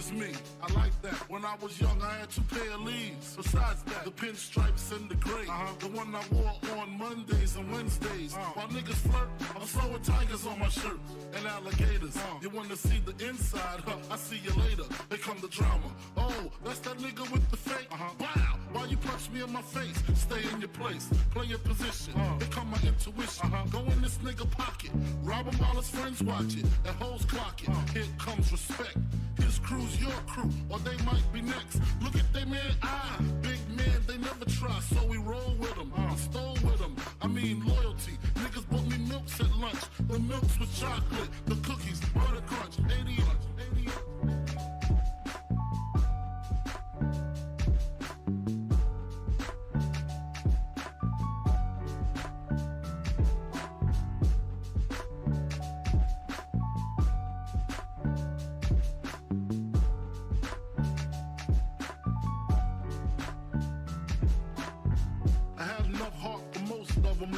just me. I like that. When I was young, I had 2 pair of leaves. Besides that, the pinstripes and the gray. The one I wore on Mondays and Wednesdays. While niggas flirt, I'm sewing tigers on my shirt and alligators. You wanna see the inside? I see you later. Here come the drama. Oh, that's that nigga with the fake. Wow, why you punch me in my face? Stay in your place, play your position. Here come my intuition. Go in this nigga pocket, rob him while his friends watch it. And hoes clock it. Here comes respect. His crew's your crew, or they might be next. Look at they man, big man, they never try, so we roll with them. Stole with them, I mean loyalty. Niggas bought me milks at lunch. The milks with chocolate, the cookies, butter crunch, 80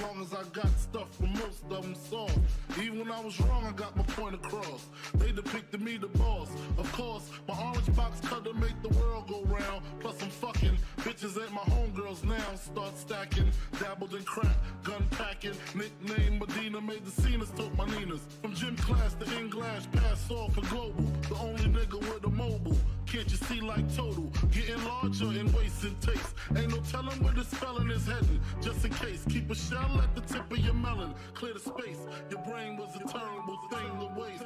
long as I got stuff for most of them solved. Even when I was wrong, I got my point across. They depicted me the boss. Of course, my orange box cutter make the world go round. Plus I'm fucking bitches ain't my homegirls now. Start stacking, dabbled in crack, gun packing. Nickname Medina, made the scenes, took my Ninas. From gym class to in-glass, pass off for global. The only nigga with a mobile. Can't you see like total? Getting larger in waist and taste. Ain't no telling where this felon is heading. Just in case, keep a shell at the tip of your melon. Clear the space. Your brain was a terrible thing to waste.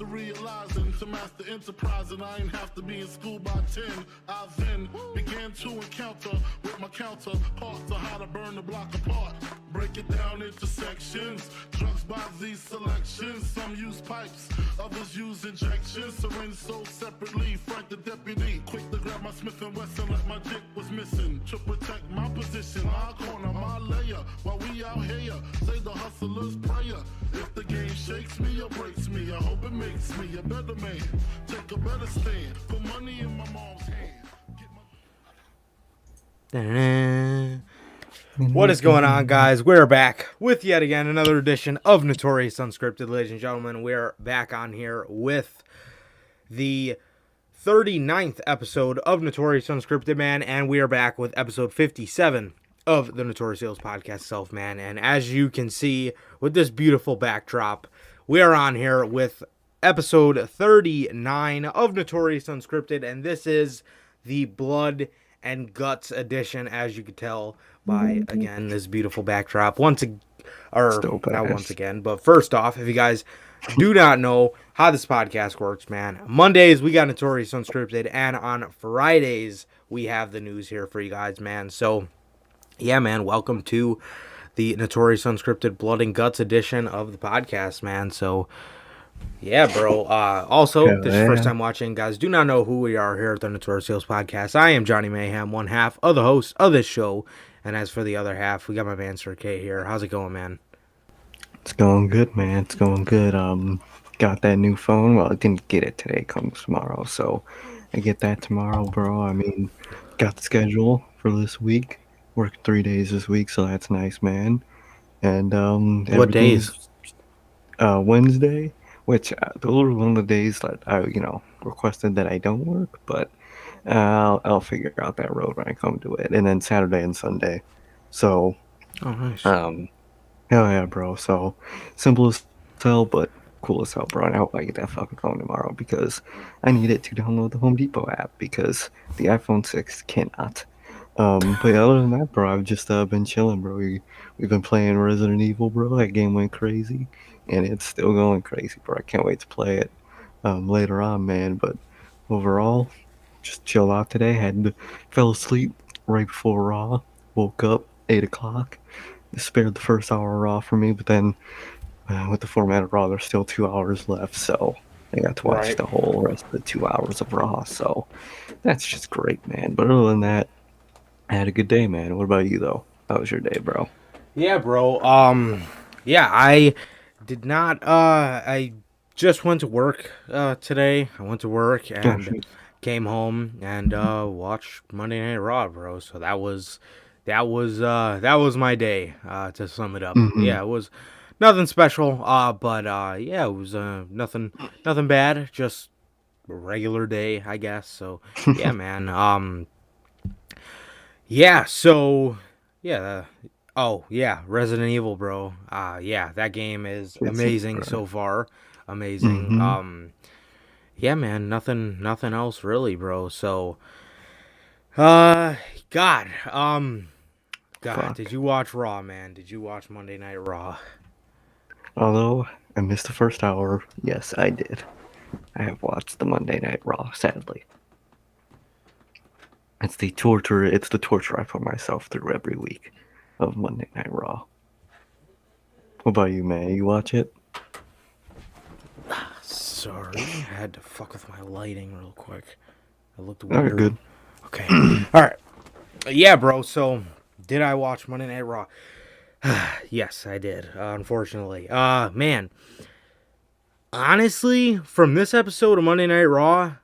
Realizing to master enterprise and I ain't have to be in school by 10. I then began to encounter with my counterparts on how to burn the block apart. Break it down into sections. Drugs by these selections. Some use pipes, others use injections. Syringe sold separately. Frank the deputy, quick to grab my Smith & Wesson like my dick was missing. To protect my position, my corner, my layer. While we out here, say the hustler's prayer. If the game shakes me or breaks me, I hope it makes me a better man. Take a better stand. Put money in my mom's hand. What is going on, guys? We're back with yet again another edition of Notorious Unscripted. Ladies and gentlemen, we're back on here with the 39th episode of Notorious Unscripted, man, and we are back with episode 57 of the Notorious Sales Podcast itself, man. And as you can see with this beautiful backdrop, we are on here with episode 39 of Notorious Unscripted, and this is the Blood and Guts edition, as you could tell by, again, this beautiful backdrop. Not once again, but first off, if you guys do not know how this podcast works, man, Mondays we got Notorious Unscripted, and on Fridays we have the news here for you guys, man. So, yeah, man, welcome to the Notorious Unscripted Blood and Guts edition of the podcast, man. So, yeah, bro. Also, this is first time watching, guys. Do not know who we are here at the Notorious Sales Podcast. I am Johnny Mayhem, one half of the host of this show. And as for the other half, we got my man Sir K here. How's it going, man? It's going good, man. It's going good. Got that new phone. Well, I didn't get it today. Comes tomorrow, so I get that tomorrow, bro. I mean, got the schedule for this week. Worked 3 days this week, so that's nice, man. And what days? Wednesday. Which those are one of the days that I, requested that I don't work, but I'll figure out that road when I come to it. And then Saturday and Sunday. So, oh, nice. Hell yeah, bro. So, simple as hell, but cool as hell, bro. And I hope I get that fucking phone tomorrow because I need it to download the Home Depot app because the iPhone 6 cannot. But other than that, bro, I've just been chilling, bro. We've been playing Resident Evil, bro. That game went crazy. And it's still going crazy, bro. I can't wait to play it later on, man. But overall, just chill out today. Fell asleep right before Raw. Woke up 8 o'clock. Spared the first hour of Raw for me. But then with the format of Raw, there's still 2 hours left. So I got to watch Right. the whole rest of the 2 hours of Raw, so that's just great, man. But other than that, I had a good day, man. What about you, though? How was your day, bro? Yeah, bro. Yeah, I did not. I just went to work today. I went to work Oh, and shoot. came home and watched Monday Night Raw, bro. So that was my day. To sum it up, Mm-hmm. yeah, it was nothing special. But yeah, it was nothing bad. Just a regular day, I guess. So yeah, man. Yeah, so yeah, oh yeah, Resident Evil, bro. Yeah, that game is It's amazing right. so far. Amazing. Mm-hmm. Yeah, man, nothing else really, bro. So uh God, God, did Fuck. you watch Raw, man? Did you watch Monday Night Raw? Although I missed the first hour, yes, I did. I have watched the Monday Night Raw, sadly. It's the torture. It's the torture I put myself through every week of Monday Night Raw. What about you, man? You watch it? Sorry, I had to fuck with my lighting real quick. It looked Oh, you're weird. good. Okay. All right. Yeah, bro. So, did I watch Monday Night Raw? Yes, I did. Unfortunately, man. Honestly, from this episode of Monday Night Raw,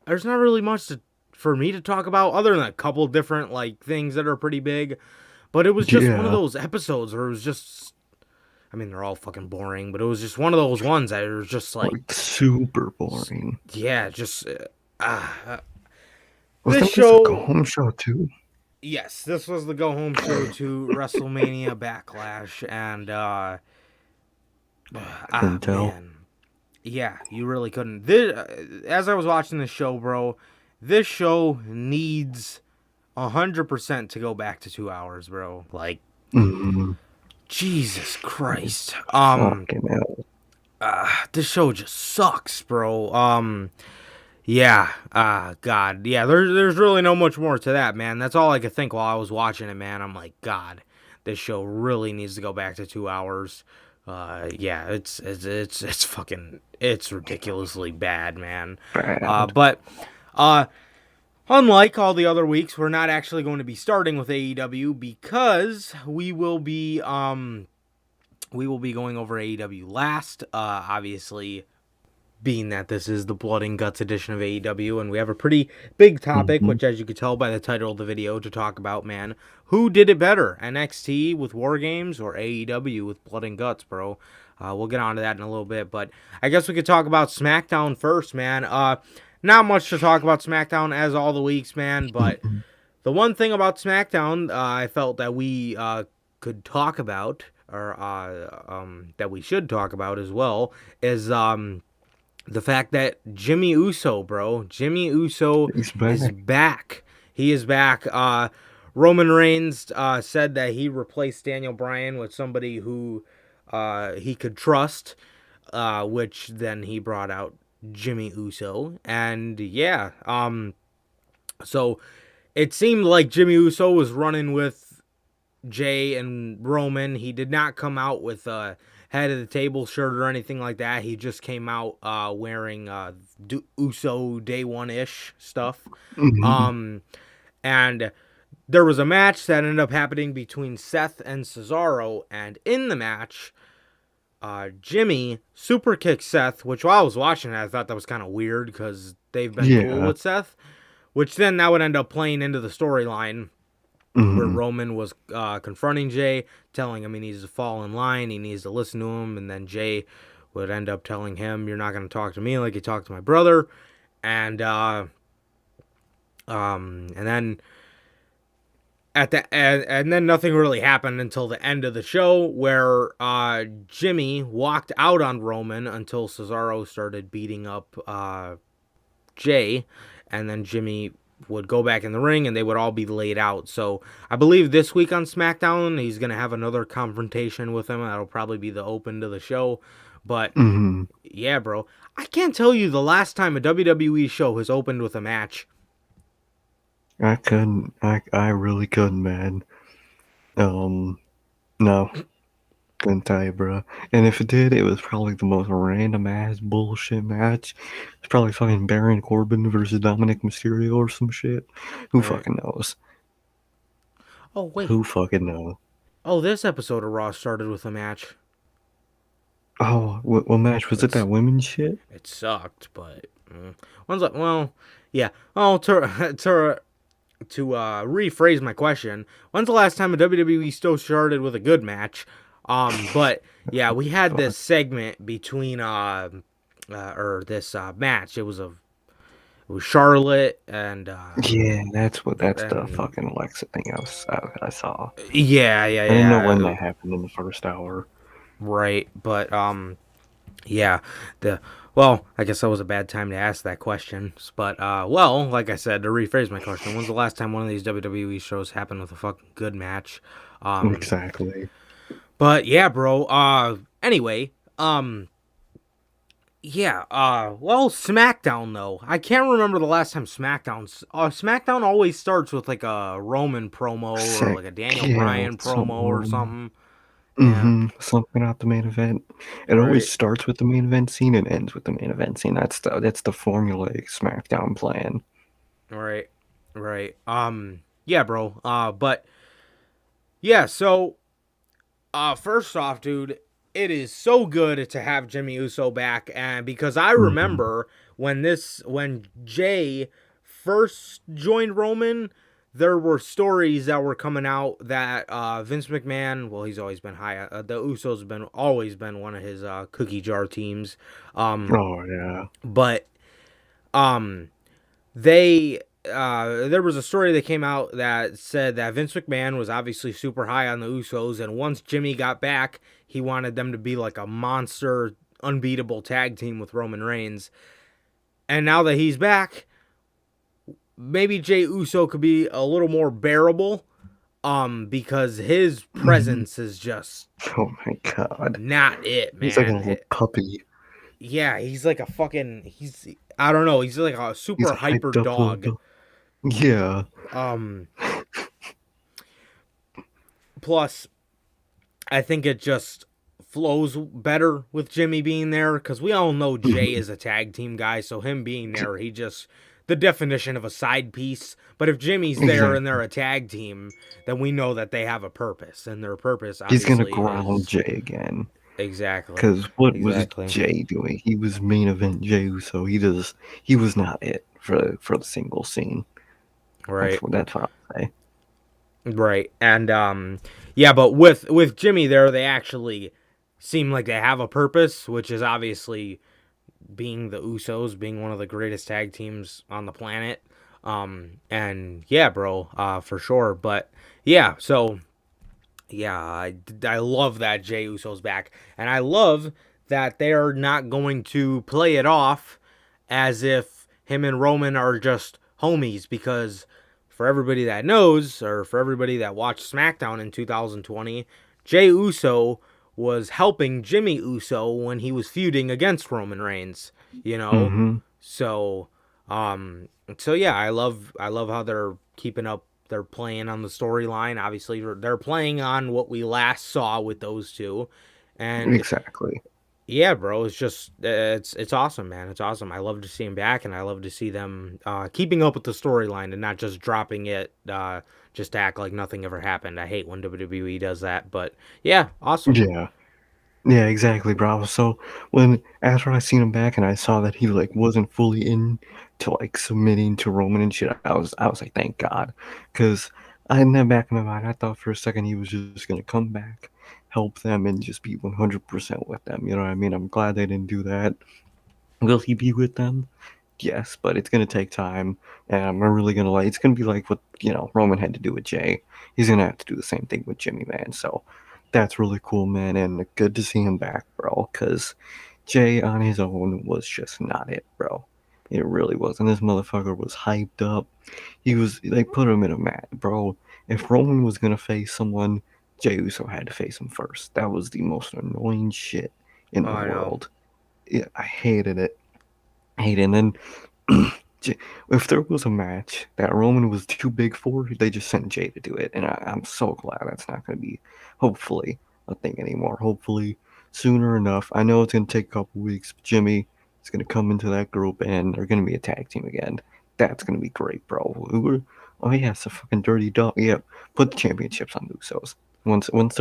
there's not really much for me to talk about other than a couple different like things that are pretty big. But it was just one of Yeah, those episodes where it was just. I mean, they're all fucking boring, but it was just one of those ones that was just like, like super boring. yeah, just. This Wasn't this a go show. home show too? Yes, this was the go home show to WrestleMania Backlash, and Couldn't tell. man, yeah, you really couldn't. This, as I was watching the show, bro, this show needs 100% to go back to 2 hours, bro. Like, Mm-hmm. Jesus Christ. Fucking hell. This show just sucks, bro. Yeah, God, yeah. There's really no much more to that, man. That's all I could think while I was watching it, man. I'm like, God, this show really needs to go back to 2 hours. Yeah, it's fucking it's ridiculously bad, man. Bad. But unlike all the other weeks, we're not actually going to be starting with AEW because we will be going over AEW last. Obviously, being that this is the Blood and Guts edition of AEW, and we have a pretty big topic, Mm-hmm. which, as you could tell by the title of the video, to talk about, man. Who did it better, NXT with War Games or AEW with Blood and Guts, bro? We'll get on to that in a little bit, but I guess we could talk about SmackDown first, man. Not much to talk about SmackDown as all the weeks, man, but Mm-hmm. the one thing about SmackDown I felt that we could talk about, or that we should talk about as well, is the fact that Jimmy Uso, bro, Jimmy Uso He's is back. back. He is back. Roman Reigns said that he replaced Daniel Bryan with somebody who he could trust, which then he brought out Jimmy Uso. And yeah, so it seemed like Jimmy Uso was running with Jay and Roman. He did not come out with a head of the table shirt or anything like that. He just came out wearing Uso Day One ish stuff. Mm-hmm. And there was a match that ended up happening between Seth and Cesaro, and in the match, Jimmy super kicked Seth, which while I was watching it, I thought that was kind of weird because they've been cool Yeah. with Seth, which then that would end up playing into the storyline where Mm-hmm. Roman was confronting Jay, telling him he needs to fall in line, he needs to listen to him, and then Jay would end up telling him, "You're not going to talk to me like you talked to my brother," and then and then nothing really happened until the end of the show, where Jimmy walked out on Roman until Cesaro started beating up Jay, and then Jimmy would go back in the ring and they would all be laid out. So I believe this week on SmackDown he's gonna have another confrontation with him. That'll probably be the open to the show. But Mm-hmm. yeah, bro, I can't tell you the last time a WWE show has opened with a match. I couldn't. I really couldn't, man. No. Couldn't tell you, bro. And if it did, it was probably the most random ass bullshit match. It's probably fucking Baron Corbin versus Dominic Mysterio or some shit. Who Right. fucking knows? Oh wait. Who fucking knows? Oh, this episode of Raw started with a match. Oh, what match was it? It's That women's shit? it sucked, but one's like, well, yeah. Oh, to rephrase my question, when's the last time a WWE still started with a good match? But yeah, we had Fuck. this segment between or this match. It was Charlotte Yeah, that's the and fucking Alexa thing I saw. I didn't know when yeah, that happened in the first hour. right. But yeah, the well, I guess that was a bad time to ask that question. But well, like I said, to rephrase my question, when's the last time one of these WWE shows happened with a fucking good match? Exactly. But yeah, bro. Anyway, yeah. Well, SmackDown though. I can't remember the last time SmackDown always starts with like a Roman promo or Sick. like a Daniel Yeah, Bryan promo or something. something. Yeah. Something at the main event. It always Right. starts with the main event scene and ends with the main event scene. That's the formulaic SmackDown plan. Right. Right. Yeah, bro. But yeah. So first off, dude, it is so good to have Jimmy Uso back, and because I Hmm. remember when Jay first joined Roman, there were stories that were coming out that Vince McMahon, well, he's always been high. The Usos have been always been one of his cookie jar teams, Oh yeah. but um, they there was a story that came out that said that Vince McMahon was obviously super high on the Usos, and once Jimmy got back, he wanted them to be like a monster, unbeatable tag team with Roman Reigns. And now that he's back, maybe Jey Uso could be a little more bearable, because his Mhm. presence is just Oh my god. not it, He's like a man. little puppy. Yeah, he's like a fucking I don't know, he's like a He's super a hyper hyped up little dog. dog. Yeah. Um Plus, I think it just flows better with Jimmy being there because we all know Jay Mhm. is a tag team guy, so him being there, he just the definition of a side piece. But if Jimmy's there and they're Exactly. a tag team, then we know that they have a purpose, and their purpose He's gonna obviously ground is Jay again. exactly, Because what was exactly, Jay doing? He was main event Jay Uso. He was not it for the single scene. right, That's what I'll say. right, and yeah, but with Jimmy there, they actually seem like they have a purpose, which is obviously being the Usos, being one of the greatest tag teams on the planet. And yeah, bro, for sure. But yeah, so yeah, I love that Jey Uso's back, and I love that they're not going to play it off as if him and Roman are just homies, because for everybody that knows, or for everybody that watched SmackDown in 2020, Jey Uso was helping Jimmy Uso when he was feuding against Roman Reigns, you know? Mm-hmm. So, um, so yeah, I love how they're keeping up. They're playing on the storyline. Obviously, they're playing on what we last saw with those two, and Exactly. yeah, bro, it's just it's awesome, man. It's awesome. I love to see them back, and I love to see them keeping up with the storyline and not just dropping it just to act like nothing ever happened. I hate when WWE does that, but yeah, awesome. Yeah. Yeah, exactly, bro. So when after I seen him back and I saw that he like wasn't fully in to like submitting to Roman and shit, I was like, thank God, because I in that back of my mind, I thought for a second he was just gonna come back, help them, and just be 100% with them. You know what I mean? I'm glad they didn't do that. Will he be with them? Yes, but it's gonna take time, and I'm really gonna like. It's gonna be like what Roman had to do with Jay. He's gonna have to do the same thing with Jimmy, man. So that's really cool, man, and good to see him back, bro. Because Jay on his own was just not it, bro. It really wasn't. This motherfucker was hyped up. He was. They put him in a mat, bro. If Roman was gonna face someone, Jey Uso had to face him first. That was the most annoying shit in Oh, the I know. world. Yeah, I hated it. And then if there was a match that Roman was too big for, they just sent Jay to do it, and I'm so glad that's not going to be. Hopefully, a thing anymore. Hopefully, sooner enough. I know it's gonna take a couple weeks. But Jimmy is gonna come into that group, and they're gonna be a tag team again. That's gonna be great, bro. Oh yeah, it's a fucking dirty dog. Yeah, put the championships on the Usos. Once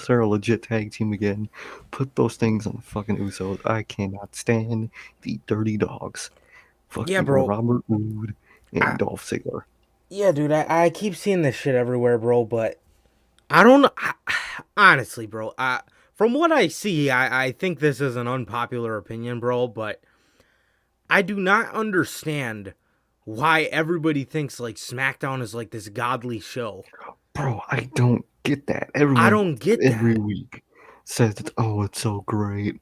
they're a legit tag team again, put those things on the fucking Usos. I cannot stand the dirty dogs. Yeah, Fucking bro. Robert Roode I, and Dolph Ziggler. yeah, dude. I keep seeing this shit everywhere, bro. But I don't know. Honestly, bro. From what I see, I think this is an unpopular opinion, bro. But I do not understand why everybody thinks like SmackDown is like this godly show. Bro, I don't get that. I Everyone don't get every that. week says that, oh, it's so great.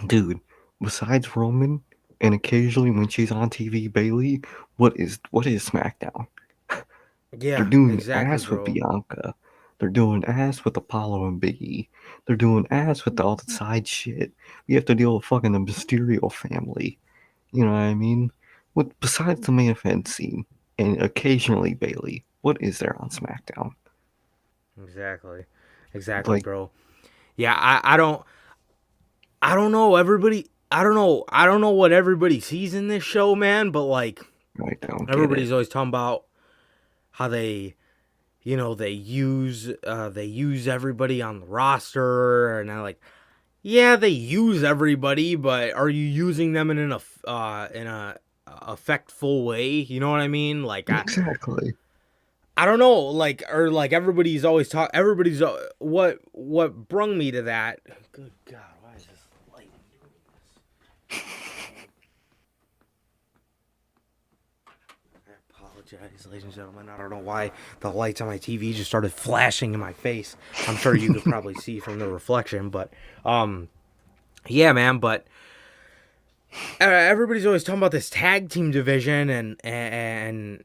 Dude, besides Roman and occasionally when she's on TV, Bailey, what is SmackDown? They're Yeah, doing exactly, ass with bro. Bianca. They're doing ass with Apollo and Biggie. They're doing ass with all the side shit. We have to deal with fucking the Mysterio family. You know what I mean? What besides the main event scene and occasionally Bailey, what is there on SmackDown? Exactly. Exactly, Like, bro. Yeah, I don't know everybody I don't know what everybody sees in this show, man, but like I don't get it. everybody's always talking about how they they use everybody on the roster, and I like, yeah, they use everybody, but are you using them in a effectful way? You know what I mean? Like Exactly. I don't know, like, or like everybody's always what brung me to that. Good God, why is this light doing this? I apologize, ladies and gentlemen. I don't know why the lights on my TV just started flashing in my face. I'm sure you could probably see from the reflection, but yeah, man. But everybody's always talking about this tag team division and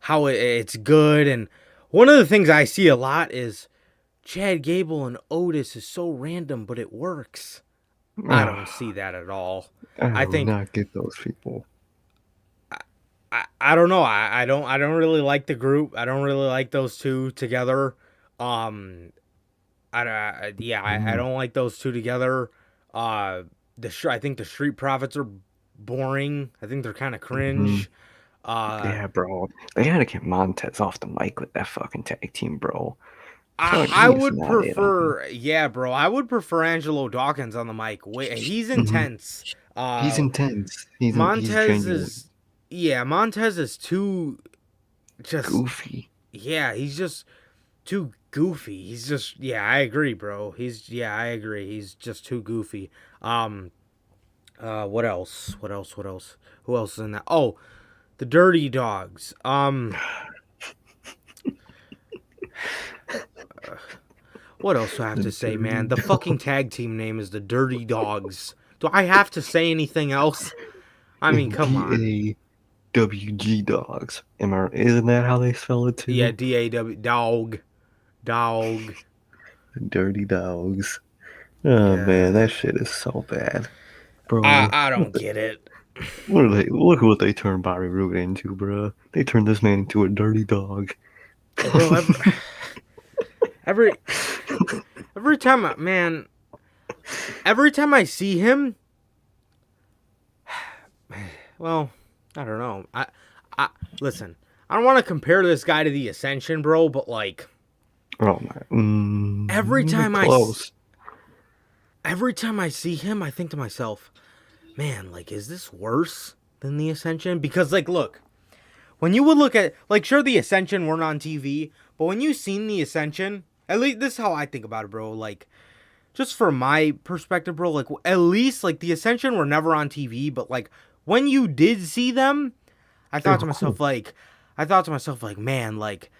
how it's good. And one of the things I see a lot is Chad Gable and Otis is so random, but it works. I don't see that at all. I I do think not get those people. I don't know. I don't really like the group. I don't really like those two together. Um, I Mm, don't like those two together. I think the Street Profits are boring. I think they're kind of mhm. cringe. Uh, Yeah, bro. They gotta get Montez off the mic with that fucking tag team, bro. I feel like I he is would not it on him. prefer, yeah, bro. I would prefer Angelo Dawkins on the mic. Wait, he's Mhm. intense. He's intense. He's Montez genuine. is, yeah, Montez is too, just, Goofy. yeah, he's just too goofy. He's just, yeah, I agree, bro. I agree. He's just too goofy. What else? What else? What else? Who else is in that? Oh, the Dirty Dogs. What else do I have The to say, dirty man? The fucking dog. tag team name is the Dirty Dogs. Do I have to say anything else? I mean, And come on. DAWG dogs. Isn't that how they spell it Yeah, too? DAW dog, dog. The dirty dogs. Oh man, Yeah, that shit is so bad. Bro, I don't get it, what are they? Look what they turned Bobby Roode into, bro. They turned this man into a dirty dog. bro. Every every time, man. Every time I see him, well, I don't know. I listen. I don't want to compare this guy to the Ascension, bro, but like Oh my, every you're time close. every time I see him, I think to myself, man, like, is this worse than the Ascension? Because like, look, when you would look at, like, sure, the Ascension weren't on TV, but when you seen the Ascension, at least this is how I think about it, bro. Like, just from my perspective, bro, like, at least like the Ascension were never on TV, but like when you did see them, I They thought were to myself cool. like, I thought to myself like, man, like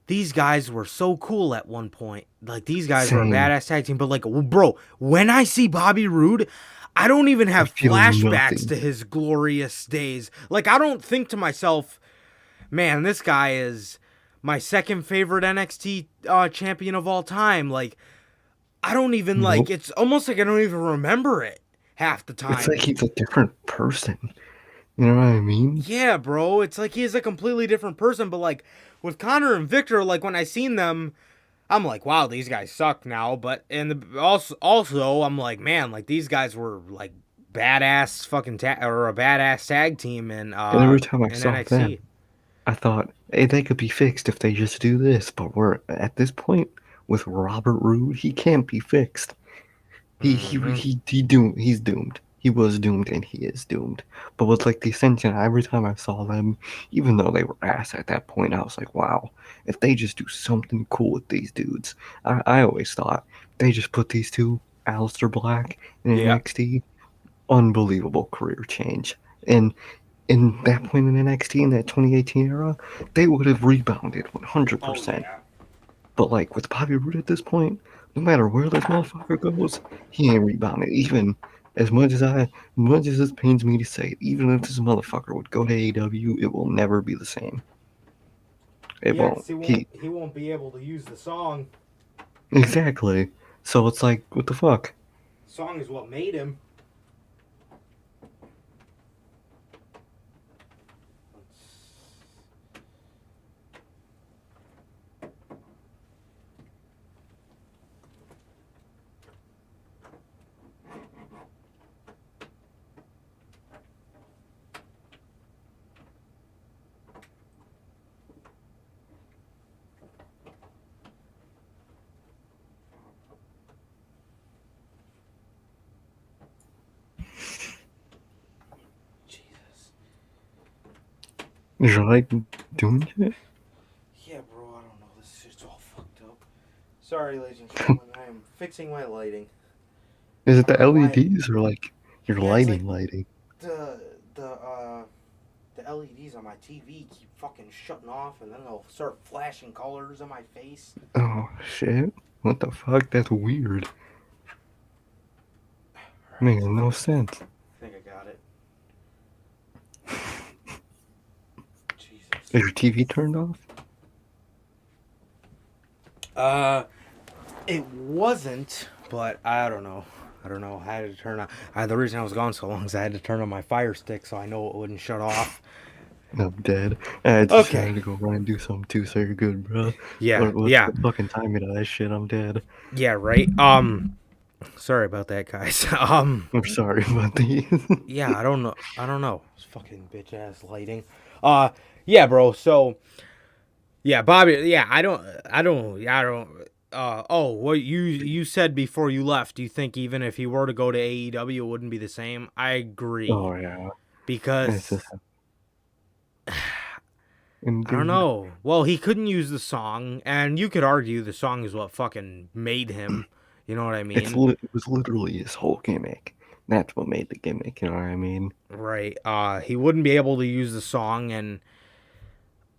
these guys were so cool at one point. Like these guys were a Same. badass tag team, but like, bro, when I see Bobby Roode, I don't even I have feel flashbacks nothing. to his glorious days. Like I don't think to myself, man, this guy is my second favorite NXT champion of all time. Like I don't even like. Nope. It's almost like I don't even remember it half the It's like time. he's a different person. You know what I mean? Yeah, bro. It's like he's a completely different person. But like with Connor and Victor, like when I seen them, I'm like, wow, these guys suck now. But also, I'm like, man, like these guys were like badass fucking or a badass tag team And every time I in saw them, NXT. I thought, hey, they could be fixed if they just do this. But we're at this point with Robert Roode, he can't be fixed. Hmm. He's doomed. He was doomed and he is doomed. But with like the Ascension, every time I saw them, even though they were ass at that point, I was like, wow, if they just do something cool with these dudes. I always thought they just put these two, Aleister Black and Yeah. NXT, unbelievable career change. And in that point in NXT in that 2018 era, they would have rebounded Oh 100%. yeah. But like with Bobby Roode at this point, no matter where this motherfucker goes, he ain't rebounding. Even much as this pains me to say, even if this motherfucker would go to AEW, it will never be the same. It Yeah, won't. because he won't be able to use the song. Exactly. So it's like, what the fuck? Song is what made him. Jesus. Is your light doing it? Yeah, bro, I don't know. This shit's all fucked up. Sorry, ladies and gentlemen. I am fixing my lighting. Is it I the don't know why. LEDs or like your Yeah, it's like lighting? the the uh the LEDs on my TV keep fucking shutting off, and then they'll start flashing colors on my face. Oh shit. What the fuck? That's weird. Alright, Makes no sense. I think I got it. Jesus. Is your TV turned off? It wasn't, but I don't know. I don't know. I had to turn on. The reason I was gone so long is I had to turn on my Fire Stick so I know it wouldn't shut off. I'm dead. I just Okay. had to go run and do something too, so you're good, bro. Yeah. What's Yeah. the fucking timing of that shit? I'm dead. Yeah. Right. Sorry about that, guys. I'm sorry about these. Yeah. I don't know. I don't know. It's fucking bitch ass lighting. Yeah, bro. So, yeah, Bobby. Yeah, I don't. Yeah, I don't. Oh, what you said before you left? Do you think even if he were to go to AEW, it wouldn't be the same? I agree Oh yeah, it's just because and I don't dude, know. Well, he couldn't use the song, and you could argue the song is what fucking made him. You know what I mean? it was literally his whole gimmick. That's what made the gimmick. You know what I mean? Right. He wouldn't be able to use the song, and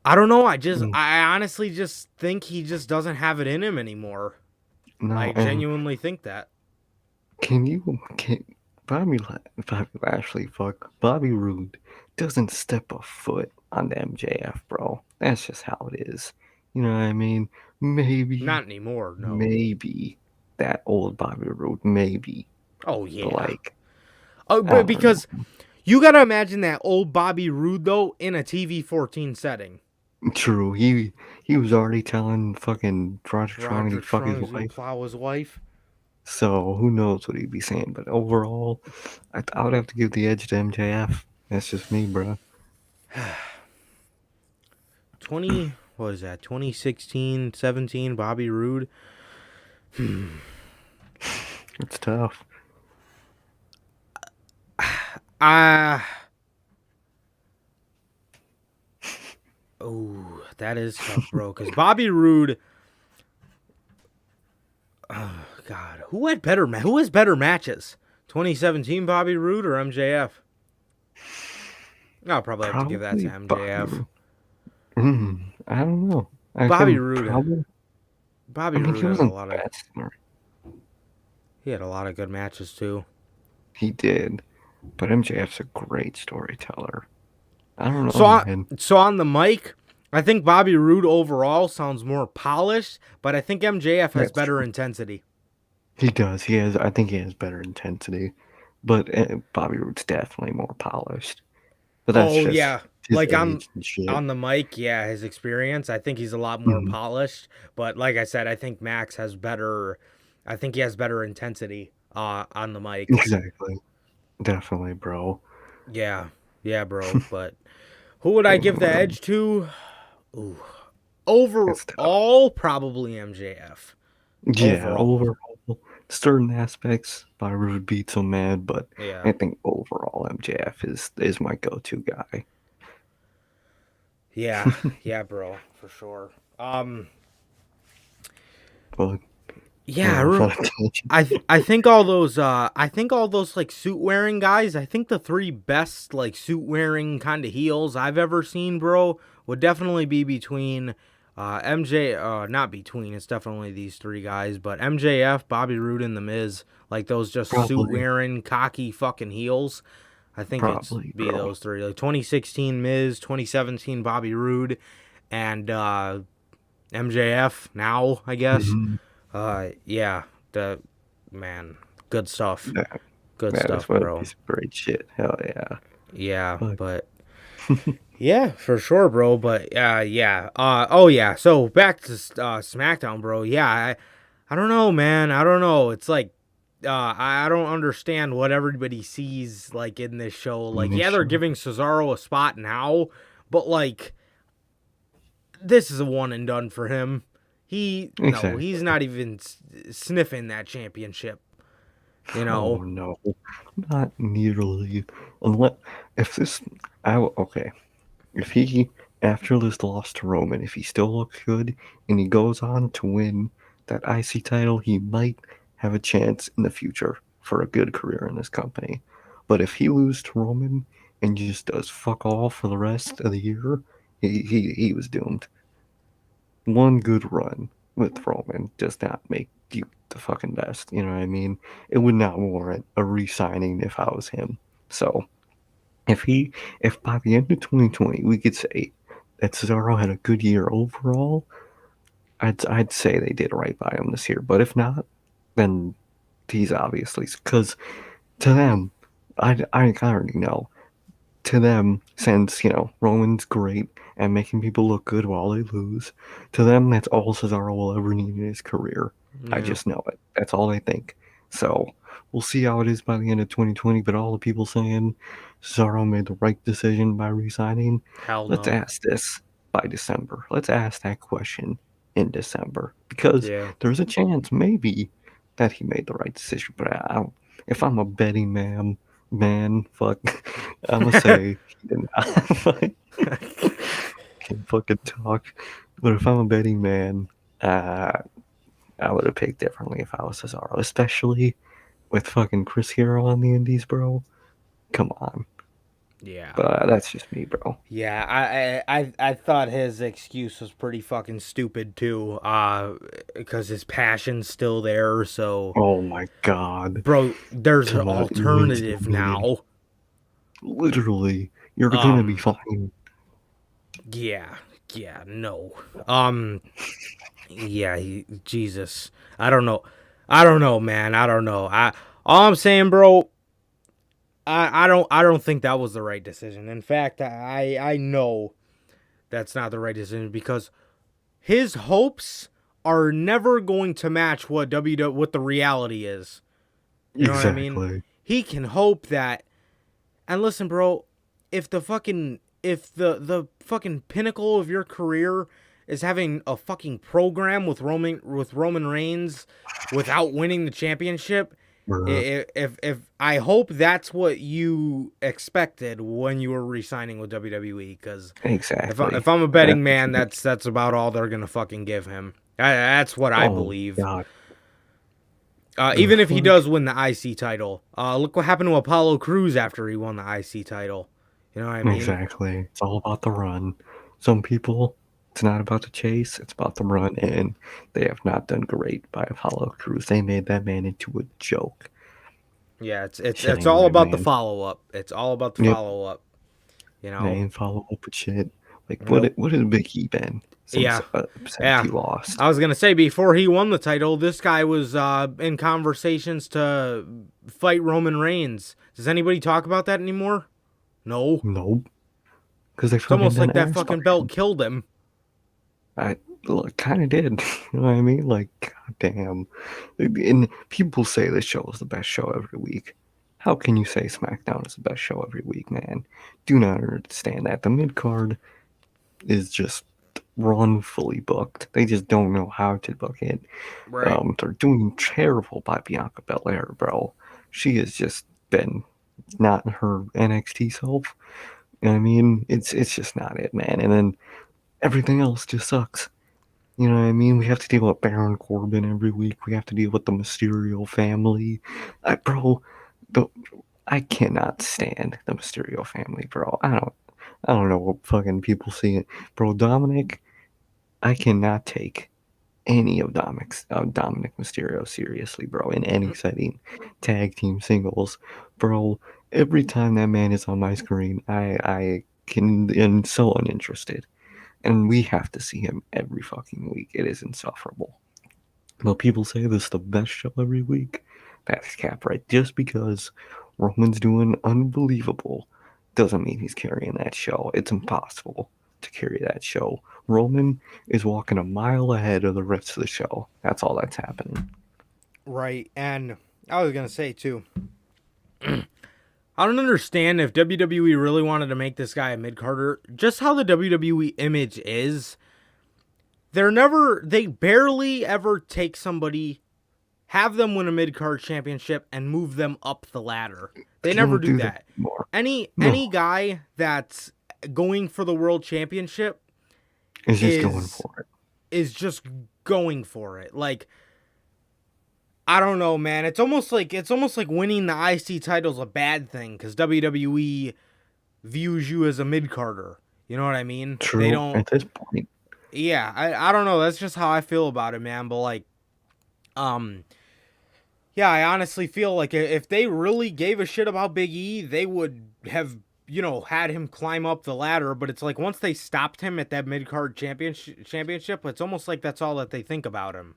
I don't know. Mm, I honestly just think he just doesn't have it in him anymore. I No, and genuinely think that. can Bobby Lashley, fuck Bobby Roode doesn't step a foot on the MJF, bro. That's just how it is. You know what I mean? Maybe Not anymore, no. maybe that old Bobby Roode, maybe. Oh But yeah. like, Oh, I but don't know. because you gotta imagine that old Bobby Roode though in a TV 14 setting. True, he was already telling fucking Roger Strong to Roger fuck his Strong's gonna wife. plow his wife. So who knows what he'd be saying? But overall, I would have to give the edge to MJF. That's just me, bro. What is that? 2016, 17, Bobby Roode. It's tough. Ah. Oh, that is tough, bro. Because Bobby Roode. Oh God, who has better matches? 2017 Bobby Roode or MJF? I'll probably have to give that to Probably Bobby MJF. Roode. I don't know. I Bobby can Roode. probably. I Bobby mean, Roode he had a wasn't lot the of. best. He had a lot of good matches too. He did, but MJF's a great storyteller. I don't So know, man. on the mic, I think Bobby Roode overall sounds more polished, but I think MJF has That's better true. intensity. He does. He has. I think he has better intensity, but Bobby Roode's definitely more polished. But that's Oh just yeah, his like age and shit. on the mic, yeah, his experience, I think he's a lot more polished. But like I said, I think Max has better. I think he has better intensity on the mic. Exactly. Definitely, bro. Yeah, yeah, bro. But who would I give the edge to? Ooh. It's tough. Overall, probably MJF. Yeah, Overall. certain aspects, Byron would beat so mad, but Yeah. I think overall MJF is my go-to guy. Yeah. Yeah, bro, for sure. But Yeah, attention. I think all those like suit wearing guys, I think the three best like suit wearing kind of heels I've ever seen, bro, would definitely be between not between, it's definitely these three guys, but MJF, Bobby Roode, and The Miz, like those just suit Probably, wearing cocky fucking heels. I think it's probably, be bro. those three. Like 2016 Miz, 2017 Bobby Roode, and MJF now, I guess. hmm Yeah, the man, good stuff. That, Good that is stuff, what a bro. piece of great shit. Hell yeah. Yeah, Fuck. but yeah, for sure, bro. But yeah. Oh yeah. So back to SmackDown, bro. Yeah, I don't know, man. I don't know. It's like I don't understand what everybody sees like in this show. Like, yeah, they're Initial. giving Cesaro a spot now, but like this is a one and done for him. No, he's Exactly. not even sniffing that championship. You Oh know. no, not nearly. Unless if this, okay. If he after this loss to Roman, if he still looks good and he goes on to win that IC title, he might have a chance in the future for a good career in this company. But if he loses to Roman and just does fuck all for the rest of the year, he was doomed. One good run with Roman does not make you the fucking best. You know what I mean? It would not warrant a re-signing if I was him. So if by the end of 2020 we could say that Cesaro had a good year overall, I'd say they did right by him this year. But if not, then he's obviously because to them, I already know. To them, since Roman's great at making people look good while they lose, to them that's all Cesaro will ever need in his career. I Yeah. just know it. That's all they think. So we'll see how it is by the end of 2020. But all the people saying Cesaro made the right decision by resigning, Hell let's no. ask this by December. Let's ask that question in December because Yeah. there's a chance maybe that he made the right decision. But I don't, if I'm a betting man, fuck, I'm gonna say he did not. Can't fucking talk. But if I'm a betting man, I would have picked differently if I was Cesaro, especially with fucking Chris Hero on the Indies, bro. Come on. Yeah. But that's just me, bro. Yeah, I thought his excuse was pretty fucking stupid too. Because his passion's still there. So, Oh my god. bro, there's To an not lose the alternative meeting. now. Literally, you're gonna be Um, fine. yeah, yeah, no. Yeah, Jesus, I don't know, man, I don't know. All I'm saying, bro, I don't think that was the right decision. In fact, I know that's not the right decision because his hopes are never going to match what what the reality is. You know what I mean? Exactly. He can hope that. And listen, bro, if the fucking pinnacle of your career is having a fucking program with Roman Reigns without winning the championship, Bruh. if I hope that's what you expected when you were re-signing with WWE, because Exactly. if I'm a That's betting what man, you need. that's about all they're gonna fucking give him. That's what I Oh believe. god. The Even if he fuck? does win the IC title, look what happened to Apollo Crews after he won the IC title. You know what I mean? Exactly. It's all about the run. Some people, it's not about the chase, it's about the run, and they have not done great by Apollo Crews. They made that man into a joke. Yeah, it's Shame all on that about the man. follow up. It's all about the Yep. follow up. You They know? ain't follow up with shit. Like, Nope. what has Big E been Yeah, since yeah. he lost? I was gonna say before he won the title, this guy was in conversations to fight Roman Reigns. Does anybody talk about that anymore? No. Nope. because they It's fucking almost like didn't that ask fucking for belt him. killed him. I kind of did. You know what I mean? Like, goddamn. And people say this show is the best show every week. How can you say SmackDown is the best show every week, man? Do not understand that. The mid card is just wrongfully booked. They just don't know how to book it. Right. They're doing terrible by Bianca Belair, bro. She has just been not her NXT self. You know what I mean? It's just not it, man. And then everything else just sucks. You know what I mean? We have to deal with Baron Corbin every week. We have to deal with the Mysterio family. Bro, the, I cannot stand the Mysterio family, bro. I don't know what fucking people see it. Bro, Dominic, I cannot take any of Dominic Mysterio seriously, bro, in any setting. Tag team singles. Bro, every time that man is on my screen, I am so uninterested. And we have to see him every fucking week. It is insufferable. But people say this is the best show every week. That's cap, right? Just because Roman's doing unbelievable doesn't mean he's carrying that show. It's impossible to carry that show. Roman is walking a mile ahead of the rest of the show. That's all that's happening. Right. And I was going to say, too, I don't understand if WWE really wanted to make this guy a mid-carder. Just how the WWE image is, they barely ever take somebody, have them win a mid-card championship, and move them up the ladder. They never do that. Anymore. Any guy that's going for the world championship is just going for it. Is just going for it. Like, I don't know, man. It's almost like winning the IC title is a bad thing because WWE views you as a mid-carder. You know what I mean? True. They don't. At this point. Yeah, I don't know. That's just how I feel about it, man. But like, yeah, I honestly feel like if they really gave a shit about Big E, they would have, had him climb up the ladder. But it's like once they stopped him at that mid-card championship, it's almost like that's all that they think about him.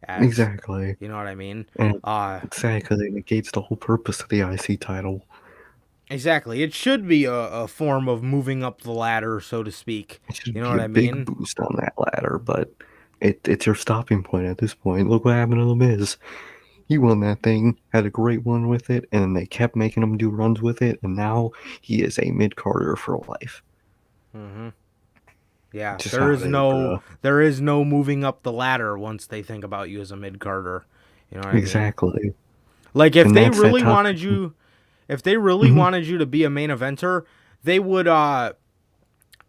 Exactly. You know what I mean? And it's sad because it negates the whole purpose of the IC title. Exactly. It should be a form of moving up the ladder, so to speak. It should You know be what a I mean? big boost on that ladder, but it's your stopping point at this point. Look what happened to The Miz. He won that thing, had a great one with it, and then they kept making him do runs with it, and now he is a mid-carder for life. Mm-hmm. Yeah, Just there is no moving up the ladder once they think about you as a mid-carder. You know what exactly. I mean? Like if And they that's that really top- wanted you, if they really wanted you to be a main eventer, they would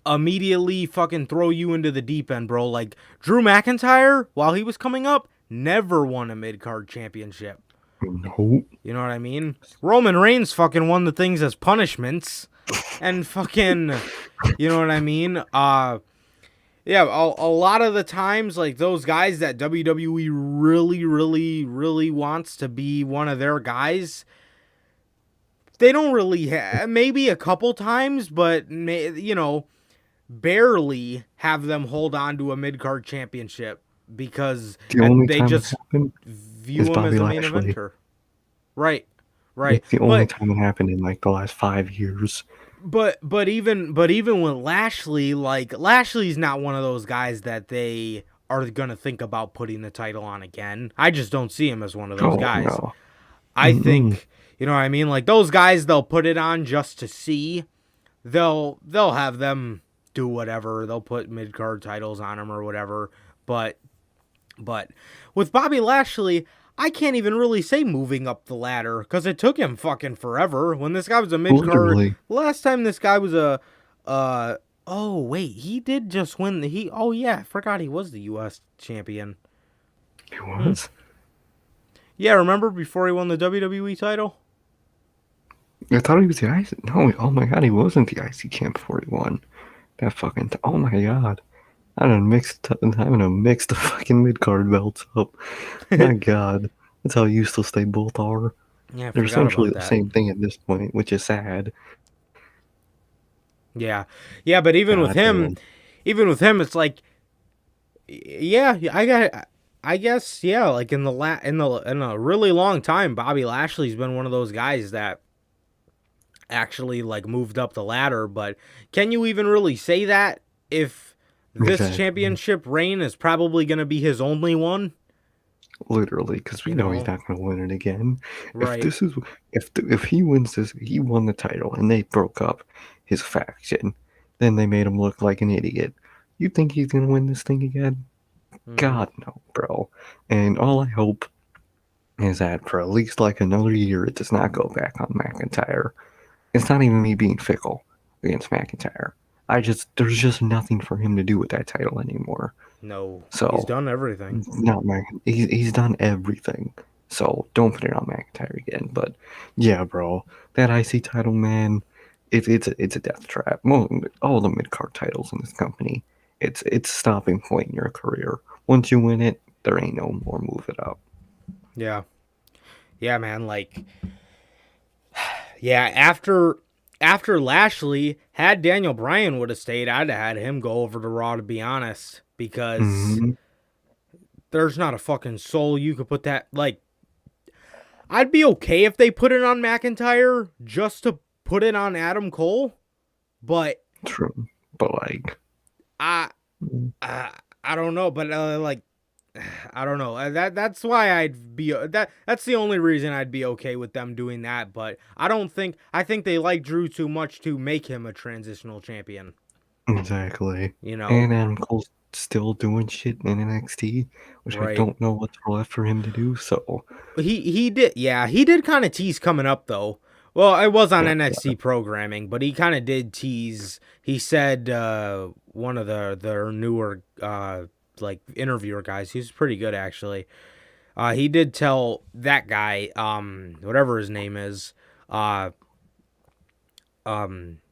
immediately fucking throw you into the deep end, bro. Like Drew McIntyre, while he was coming up, never won a mid-card championship. Nope. You know what I mean? Roman Reigns fucking won the things as punishments. And fucking, you know what I mean? Yeah, a lot of the times, like, those guys that WWE really, really, really wants to be one of their guys, they don't really have, maybe a couple times, but, barely have them hold on to a mid-card championship because they just view him as a main eventer. Right. It's the only time it happened in, like, the last 5 years. But even with Lashley, like Lashley's not one of those guys that they are gonna think about putting the title on again. I just don't see him as one of those guys. No. I think, you know what I mean? Like those guys, they'll put it on just to see. They'll have them do whatever. They'll put mid-card titles on him or whatever. But with Bobby Lashley, I can't even really say moving up the ladder because it took him fucking forever. When this guy was a mid-card, last time this guy was oh wait, he did just win I forgot he was the U.S. champion. He was? Yeah, remember before he won the WWE title? I thought he was the IC. No, oh my god, he wasn't the IC champ before he won. That fucking, oh my god. I'm gonna mix the fucking mid-card belts up. My god. That's how useless they both are. Yeah, they're essentially the same thing at this point, which is sad. Yeah. Yeah, but even with him, it's like, yeah, I guess, yeah, like in a really long time, Bobby Lashley's been one of those guys that actually like moved up the ladder. But can you even really say that if this Exactly. championship reign is probably going to be his only one? Literally, because we You know he's know, not going to win it again. If right? this is if he wins this, he won the title, and they broke up his faction. Then they made him look like an idiot. You think he's going to win this thing again? Mm, God no, bro. And all I hope is that for at least like another year, it does not go back on McIntyre. It's not even me being fickle against McIntyre. There's just nothing for him to do with that title anymore. no, he's So done everything. not Mac. He's done everything. So don't put it on McIntyre again. But yeah, bro, that IC title, man, it's a death trap. All the mid card titles in this company, it's a stopping point in your career. Once you win it, there ain't no more move it up. Yeah, yeah, man. Like, yeah, after Lashley, had Daniel Bryan would have stayed, I'd have had him go over to Raw, to be honest, because Mm-hmm. there's not a fucking soul you could put that, like, I'd be okay if they put it on McIntyre just to put it on Adam Cole, but True, but like, I I don't know, but like I don't know. That's why I'd be that's the only reason I'd be okay with them doing that, but I think they like Drew too much to make him a transitional champion, exactly. you know. And Adam Cole's still doing shit in NXT, which I Right. don't know what's left for him to do. So He did, yeah, he did kind of tease coming up though. Well, it was on yeah, NXT programming, but he kind of did tease. He said one of the newer like interviewer guys, he's pretty good actually. He did tell that guy, whatever his name is, uh,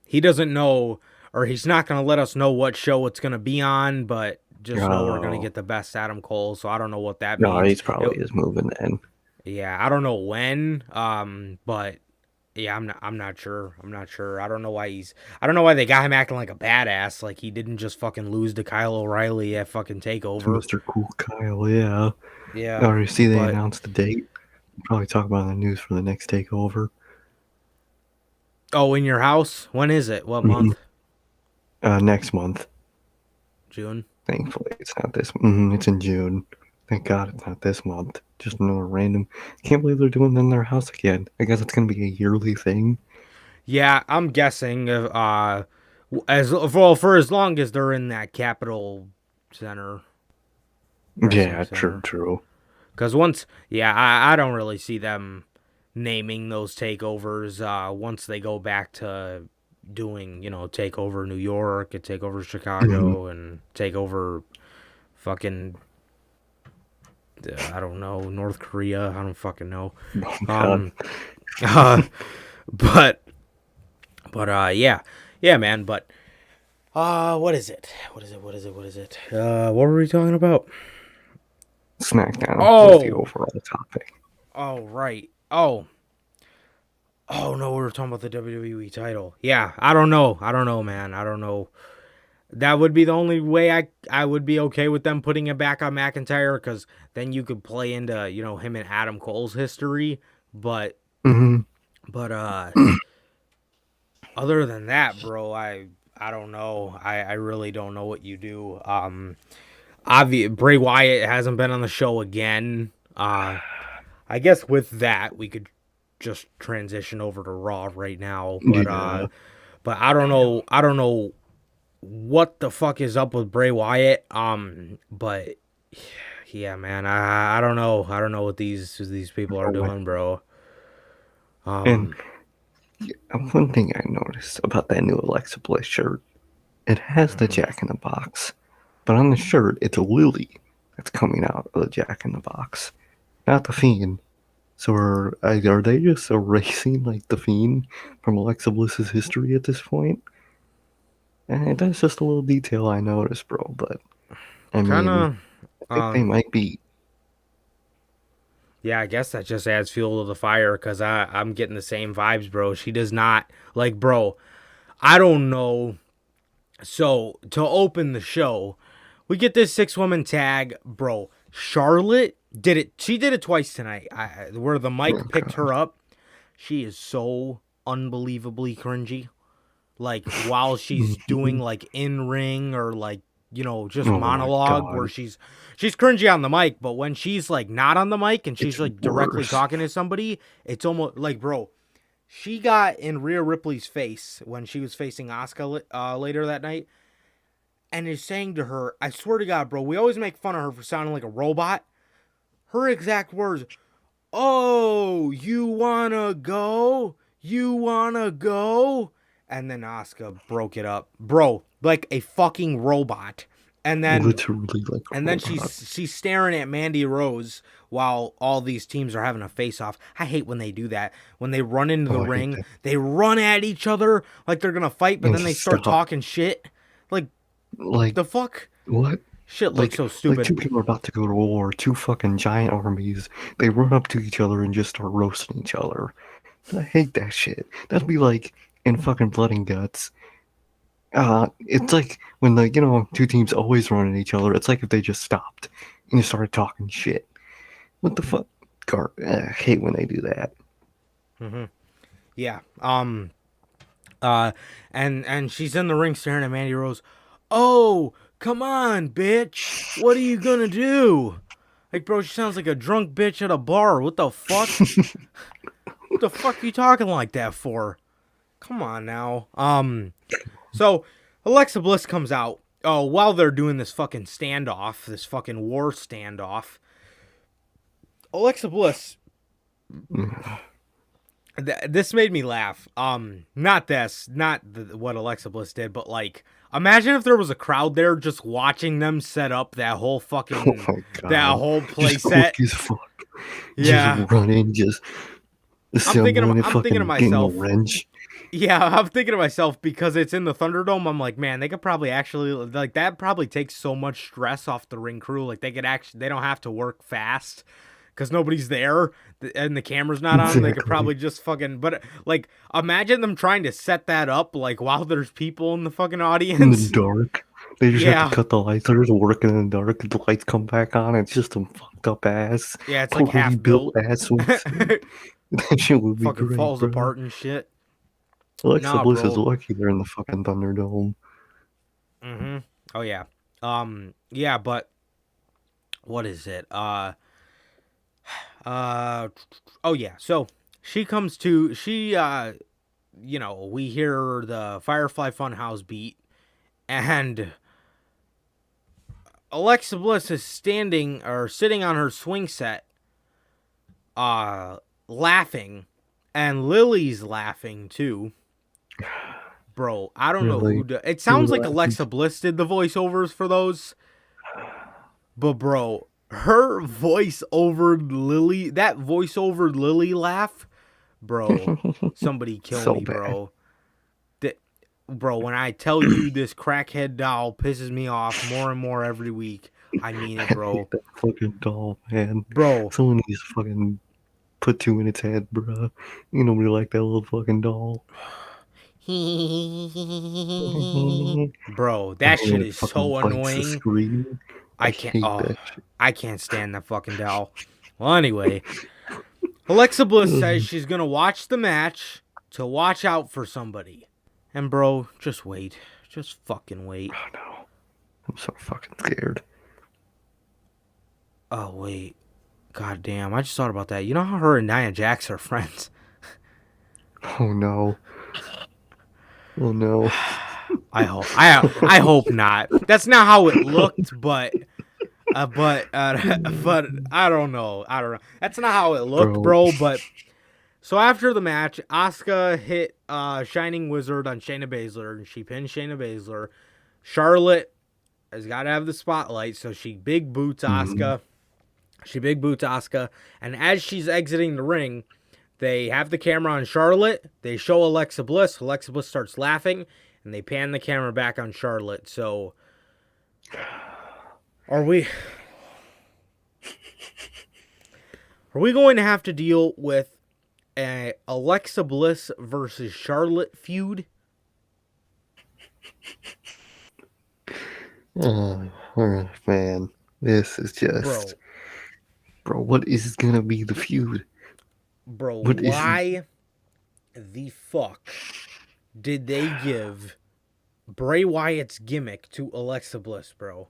he doesn't know, or he's not gonna let us know what show it's gonna be on, but just know we're gonna oh get the best Adam Cole. So I don't know what that no, means. he's probably is moving then. Yeah, I don't know when, but yeah, I'm not sure. I'm not sure. I don't know why they got him acting like a badass. Like he didn't just fucking lose to Kyle O'Reilly at fucking To Takeover. Mr. Cool Kyle, yeah. I Yeah, already see they but announced the date. We'll probably talk about it in the news for the next takeover. oh, in your house? When is it? What Mhm. month? Next month. June. Thankfully, it's not this. It's in June. Thank God it's not this month. Just another random. Can't believe they're doing it in their house again. I guess it's gonna be a yearly thing. Yeah, I'm guessing. As well for as long as they're in that Capitol Center, wrestling Yeah, true, center. true. Because once, yeah, I don't really see them naming those takeovers once they go back to doing, takeover New York and takeover Mhm. Chicago and takeover fucking, I don't know, North Korea. I don't fucking know. Oh God. Um, uh, but, yeah, yeah, man. But, what is it? What were we talking about? SmackDown was the Oh, overall topic. oh, right. Oh no, we were talking about the WWE title. Yeah, I don't know, man. I don't know. That would be the only way I would be okay with them putting it back on McIntyre, because then you could play into him and Adam Cole's history. But hmm but other than that, bro, I don't know. I really don't know what you do. Bray Wyatt hasn't been on the show again. I guess with that we could just transition over to Raw right now. Yeah. But I don't know. I don't know what the fuck is up with Bray Wyatt. But yeah, man, I don't know. I don't know what these people are doing, bro. And Um, one thing I noticed about that new Alexa Bliss shirt, it has the mhm. Jack in the Box, but on the shirt it's a lily that's coming out of the Jack in the Box, not the Fiend. So are they just erasing like the Fiend from Alexa Bliss's history at this point? And that's just a little detail I noticed, bro. But I Kind mean, of. I think they might be. Yeah, I guess that just adds fuel to the fire, because I'm getting the same vibes, bro. She does not like, bro. I don't know. So to open the show, we get this 6-woman tag, bro. Charlotte did it. She did it twice tonight. Where the mic picked her up. She is so unbelievably cringy. Like while she's doing like in ring or like, you know, just Oh my monologue where god, she's cringy on the mic, but when she's like not on the mic and she's it's like directly worse. talking to somebody, it's almost like, bro, she got in Rhea Ripley's face when she was facing Asuka later that night, and is saying to her, I swear to God, bro, we always make fun of her for sounding like a robot. Her exact words, "Oh, you wanna go? You wanna go?" And then Asuka broke it up, bro, like a fucking robot. And then Literally like a robot. she's staring at Mandy Rose while all these teams are having a face off. I hate when they do that. When they run into the Oh, I hate ring, that. they run at each other like they're gonna fight, but And then they just start stop. talking shit. Like Like the fuck? what? Shit looks Like so like stupid. two people are about to go to war, two fucking giant armies. They run up to each other and just start roasting each other. I hate that shit. That'd be like in fucking Blood and Guts. It's like when two teams always run at each other. It's like if they just stopped and just started talking shit. What the fuck? I hate when they do that. Hmm. Yeah. And she's in the ring staring at Mandy Rose. Oh, come on, bitch. What are you gonna do? Like, bro, she sounds like a drunk bitch at a bar. What the fuck? What the fuck are you talking like that for? Come on now. So Alexa Bliss comes out. Oh, while they're doing this fucking standoff, this fucking war standoff. Alexa Bliss. This made me laugh. Not what Alexa Bliss did, but like, imagine if there was a crowd there just watching them set up that whole Oh fucking my that god. whole play Just set. quick as fuck. Just Yeah, running, just assembling it, I'm thinking to fucking getting a myself. wrench. Yeah, I'm thinking to myself because it's in the Thunderdome. I'm like, man, they could probably actually like that. Probably takes so much stress off the ring crew. Like they don't have to work fast because nobody's there and the camera's not on. They could Exactly. probably just fucking. But like, imagine them trying to set that up like while there's people in the fucking In the audience. dark. They just have to Yeah, cut the lights. They're just working in the dark. The lights come back on. It's just some fucked up ass, yeah, it's like poorly half built built. ass swimsuit. That shit would be Fucking great, falls bro. apart and shit. Alexa Nah, Bliss is bro. lucky they're in the fucking Thunderdome. Mm-hmm. Oh yeah. Yeah, but what is it? Uh, oh yeah. So we hear the Firefly Funhouse beat, and Alexa Bliss is standing or sitting on her swing set, laughing, and Lily's laughing too. Bro, I don't know Really? it Really sounds like laughing. Alexa Bliss did the voiceovers for those, but bro, her voice over Lily, that voice over Lily laugh, bro, somebody kill So me, bad. bro. Bro, when I tell you this crackhead doll pisses me off more and more every week, I mean I it, bro. hate that fucking doll, man. Bro, Someone needs to fucking put two in its head, bro. You nobody like that little fucking doll. bro, And that when shit it is fucking so bites the annoying. screen, I I can't. hate Oh, that shit. I can't stand that fucking doll. Well, anyway, Alexa Bliss says Ugh. she's gonna watch the match to watch out for somebody. And bro, just wait. Just fucking wait. Oh no. I'm so fucking scared. Oh wait. God damn, I just thought about that. You know how her and Nia Jax are friends? Oh no. Oh no. I hope not. That's not how it looked, but I don't know. I don't know. That's not how it looked, Bro. bro. But so after the match, Asuka hit Shining Wizard on Shayna Baszler, and she pinned Shayna Baszler. Charlotte has got to have the spotlight, so she big boots Mm. Asuka. And as she's exiting the ring, they have the camera on Charlotte. They show Alexa Bliss. Alexa Bliss starts laughing, and they pan the camera back on Charlotte. So, are we going to have to deal with a Alexa Bliss versus Charlotte feud? Oh, man. This is just. Bro, Bro, what is gonna be the feud? What is. why? the fuck did they give Bray Wyatt's gimmick to Alexa Bliss, bro?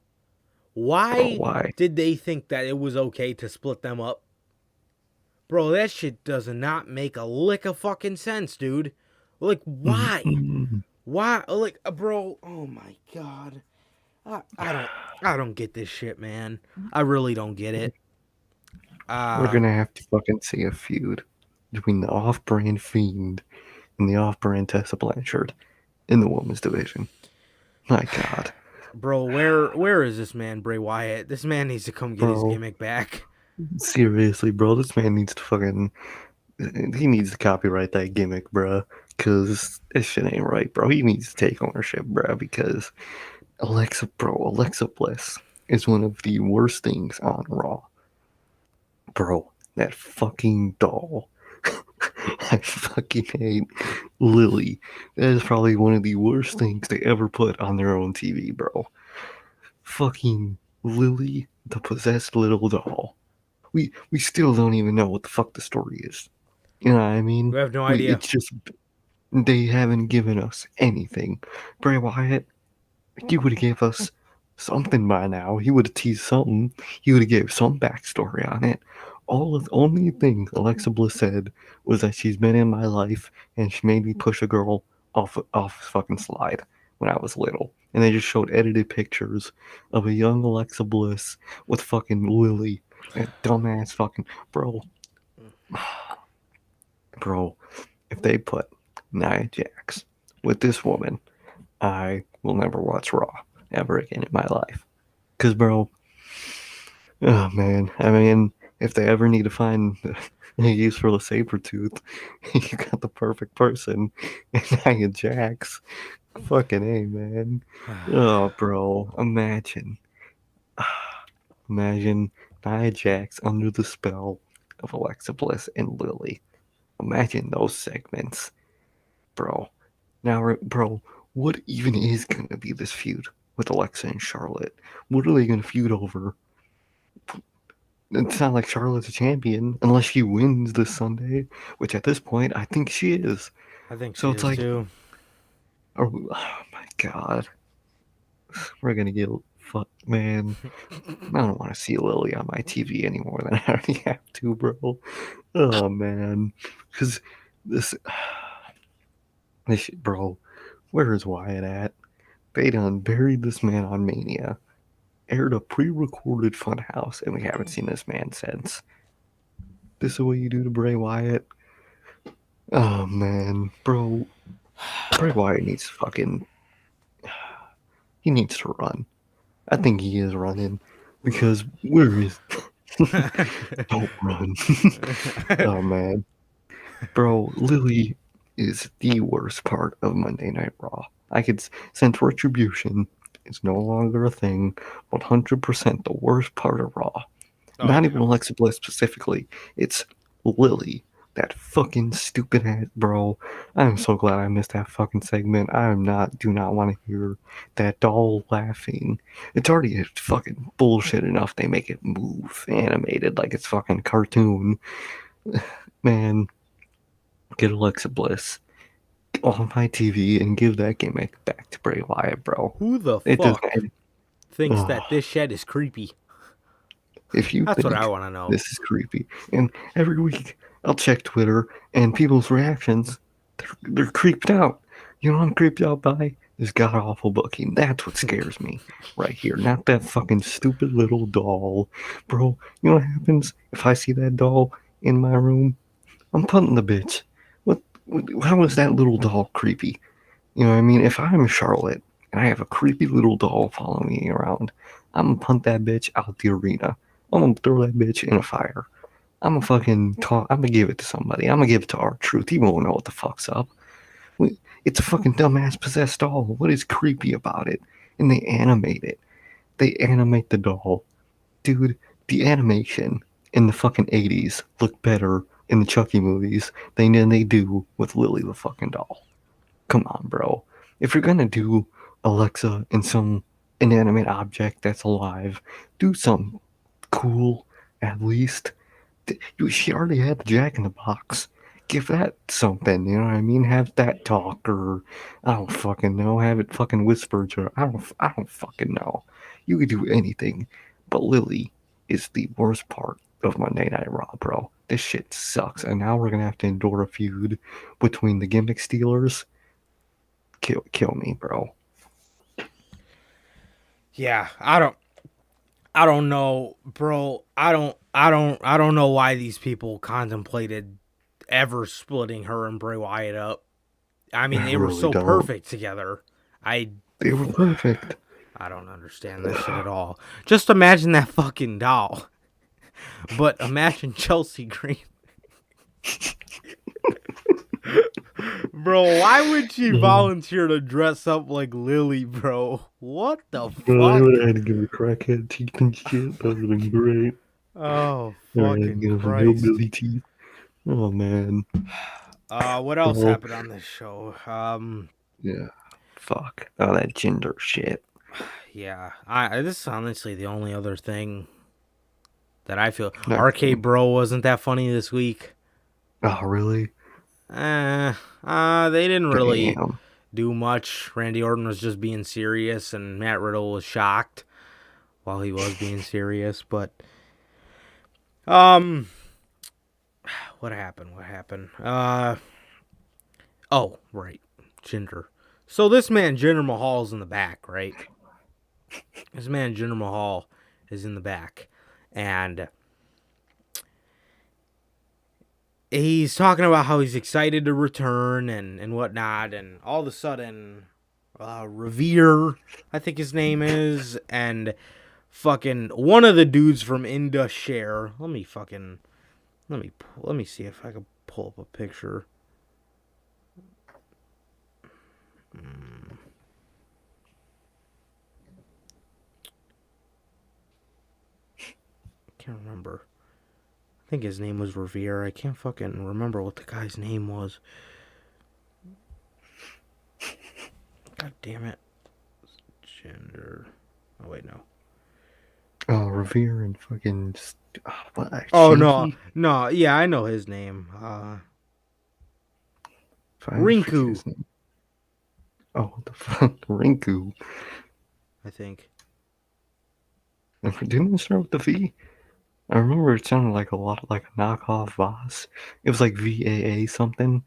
Bro, Why why? did they think that it was okay to split them up? Bro, that shit does not make a lick of fucking sense, dude. Like, why? Mm-mm. Why? Like, bro, oh my god. I don't get this shit, man. I really don't get it. We're gonna have to fucking see a feud between the off-brand Fiend and the off-brand Tessa Blanchard in the women's division. My God, Bro, where is this man, Bray Wyatt? This man needs to come get his bro. gimmick back. Seriously, bro. This man needs to fucking. He needs to copyright that gimmick, bro. Because this shit ain't right, bro. He needs to take ownership, bro. Because Alexa Bliss is one of the worst things on Raw. Bro, that fucking doll. I fucking hate Lily. That is probably one of the worst things they ever put on their own TV, bro. Fucking Lily, the possessed little doll. We still don't even know what the fuck the story is. You know what I mean? We have no idea. It's just they haven't given us anything. Bray Wyatt, you would have gave us something by now. He would have teased something. He would have gave some backstory on it. The only thing Alexa Bliss said was that she's been in my life and she made me push a girl off a fucking slide when I was little. And they just showed edited pictures of a young Alexa Bliss with fucking Lily. That dumbass fucking bro. Bro, if they put Nia Jax with this woman, I will never watch Raw ever again in my life. Cause bro, oh man, I mean, if they ever need to find a use for the saber tooth, you got the perfect person, Nia Jax. Fucking A, man. Oh, bro, imagine Nia Jax under the spell of Alexa Bliss and Lily. Imagine those segments, bro. Now, bro, what even is gonna be this feud with Alexa and Charlotte? What are they gonna feud over? It's not like Charlotte's a champion unless she wins this Sunday, which at this point I think she is. I think So she it's is like, too. oh my god, we're gonna get fucked, man. I don't want to see Lily on my TV any more than I already have to, bro. Oh man, because this, bro, where is Wyatt at? They done buried this man on Mania, aired a pre-recorded Funhouse, and we haven't seen this man since. This is what you do to Bray Wyatt? Oh man, bro, Bray Wyatt needs to fucking. He needs to run. I think he is running because where is? Don't run. Oh man, bro, Lily is the worst part of Monday Night Raw. I could since Retribution is no longer a thing, 100% the worst part of Raw. Oh, Not yeah. even Alexa Bliss specifically. It's Lily. That fucking stupid ass bro. I'm so glad I missed that fucking segment. Do not want to hear that doll laughing. It's already fucking bullshit enough they make it move animated like it's fucking cartoon. Man, get Alexa Bliss on my TV and give that gimmick back to Bray Wyatt, bro. Who the It fuck doesn't. thinks that Oh, this shed is creepy? if you That's what I think want to know. this is creepy, and every week I'll check Twitter and people's reactions, they're creeped out. You know what I'm creeped out by? This god awful booking. That's what scares me right here. Not that fucking stupid little doll. Bro, you know what happens if I see that doll in my room? I'm punting the bitch. How is that little doll creepy? You know what I mean? If I'm Charlotte and I have a creepy little doll following me around, I'm gonna punt that bitch out the arena. I'm gonna throw that bitch in a fire. I'm gonna fucking talk. I'm gonna give it to somebody. I'm gonna give it to R-Truth. He won't know what the fuck's up. It's a fucking dumbass possessed doll. What is creepy about it? And they animate it. They animate the doll. Dude, the animation in the fucking 80s looked better in the Chucky movies than they do with Lily the fucking doll. Come on, bro. If you're gonna do Alexa in some inanimate object that's alive, do something cool at least. She already had the Jack in the Box. give that something, you know what I mean? Have that talk, or I don't fucking know. Have it fucking whispered, or I don't fucking know. You could do anything, but Lily is the worst part of Monday Night Raw, bro. This shit sucks, and now we're gonna have to endure a feud between the gimmick stealers. Kill me, bro. Yeah, I don't know, bro. I don't know why these people contemplated ever splitting her and Bray Wyatt up. I mean, I they were really so don't. perfect together. They were perfect. I don't understand this shit at all. Just imagine that fucking doll. But imagine Chelsea Green. Bro, why would she volunteer to dress up like Lily, bro? What the Bro, I fuck? would have had to give her crackhead teeth and shit. That would have been great. Oh, I had to fucking give her some Christ. hillbilly teeth. Oh man. What else Bro. happened on this show? Yeah. Fuck. Oh, that gender shit. Yeah. This is honestly the only other thing that I feel. Okay. Arcade Bro wasn't that funny this week. Oh, really? They didn't really Damn. do much. Randy Orton was just being serious, and Matt Riddle was shocked while he was being serious. But, what happened? Oh, right, Jinder. So this man, Jinder Mahal's in the back, right? This man, Jinder Mahal, is in the back, and he's talking about how he's excited to return and whatnot, and all of a sudden, Revere, I think his name is, and fucking one of the dudes from Indus Share. Let me see if I can pull up a picture. Can't remember. I think his name was Revere. I can't fucking remember what the guy's name was. God damn it. Gender. Oh, wait, no. Oh, Revere and fucking. What? Oh, Shanky? no. Yeah, I know his name. I Rinku. forget his name. Oh, what the fuck? Rinku. I think. Didn't it start with the V? I remember it sounded like a lot like a knockoff Voss. It was like VAA something.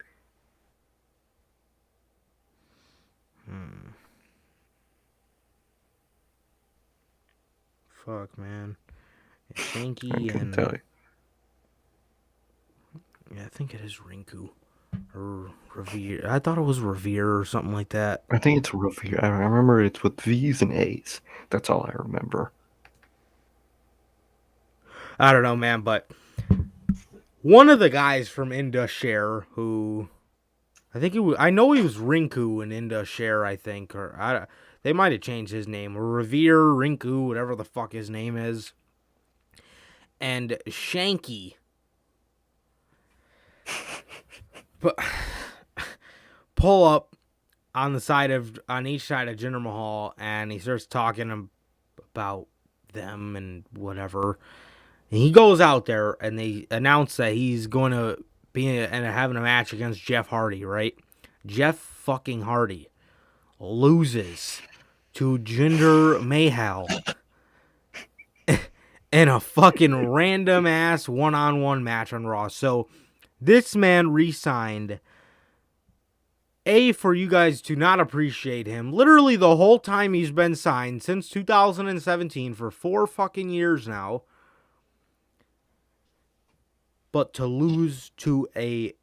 Fuck, man. I Shanky couldn't and... tell you. Yeah, I think it is Rinku. Or Revere. I thought it was Revere or something like that. I think it's Revere. I remember it's with V's and A's. That's all I remember. I don't know, man, but one of the guys from Indus Share who... I know he was Rinku in Indus Share, I think. They might have changed his name. Revere, Rinku, whatever the fuck his name is. And Shanky. But pull up on each side of Jinder Mahal, and he starts talking about them and whatever. And he goes out there, and they announce that he's going to be having a match against Jeff Hardy, right? Jeff fucking Hardy loses to Jinder Mahal in a fucking random ass one-on-one match on Raw. So this man re-signed. For you guys to not appreciate him, literally the whole time he's been signed since 2017 for 4 fucking years now. But to lose to a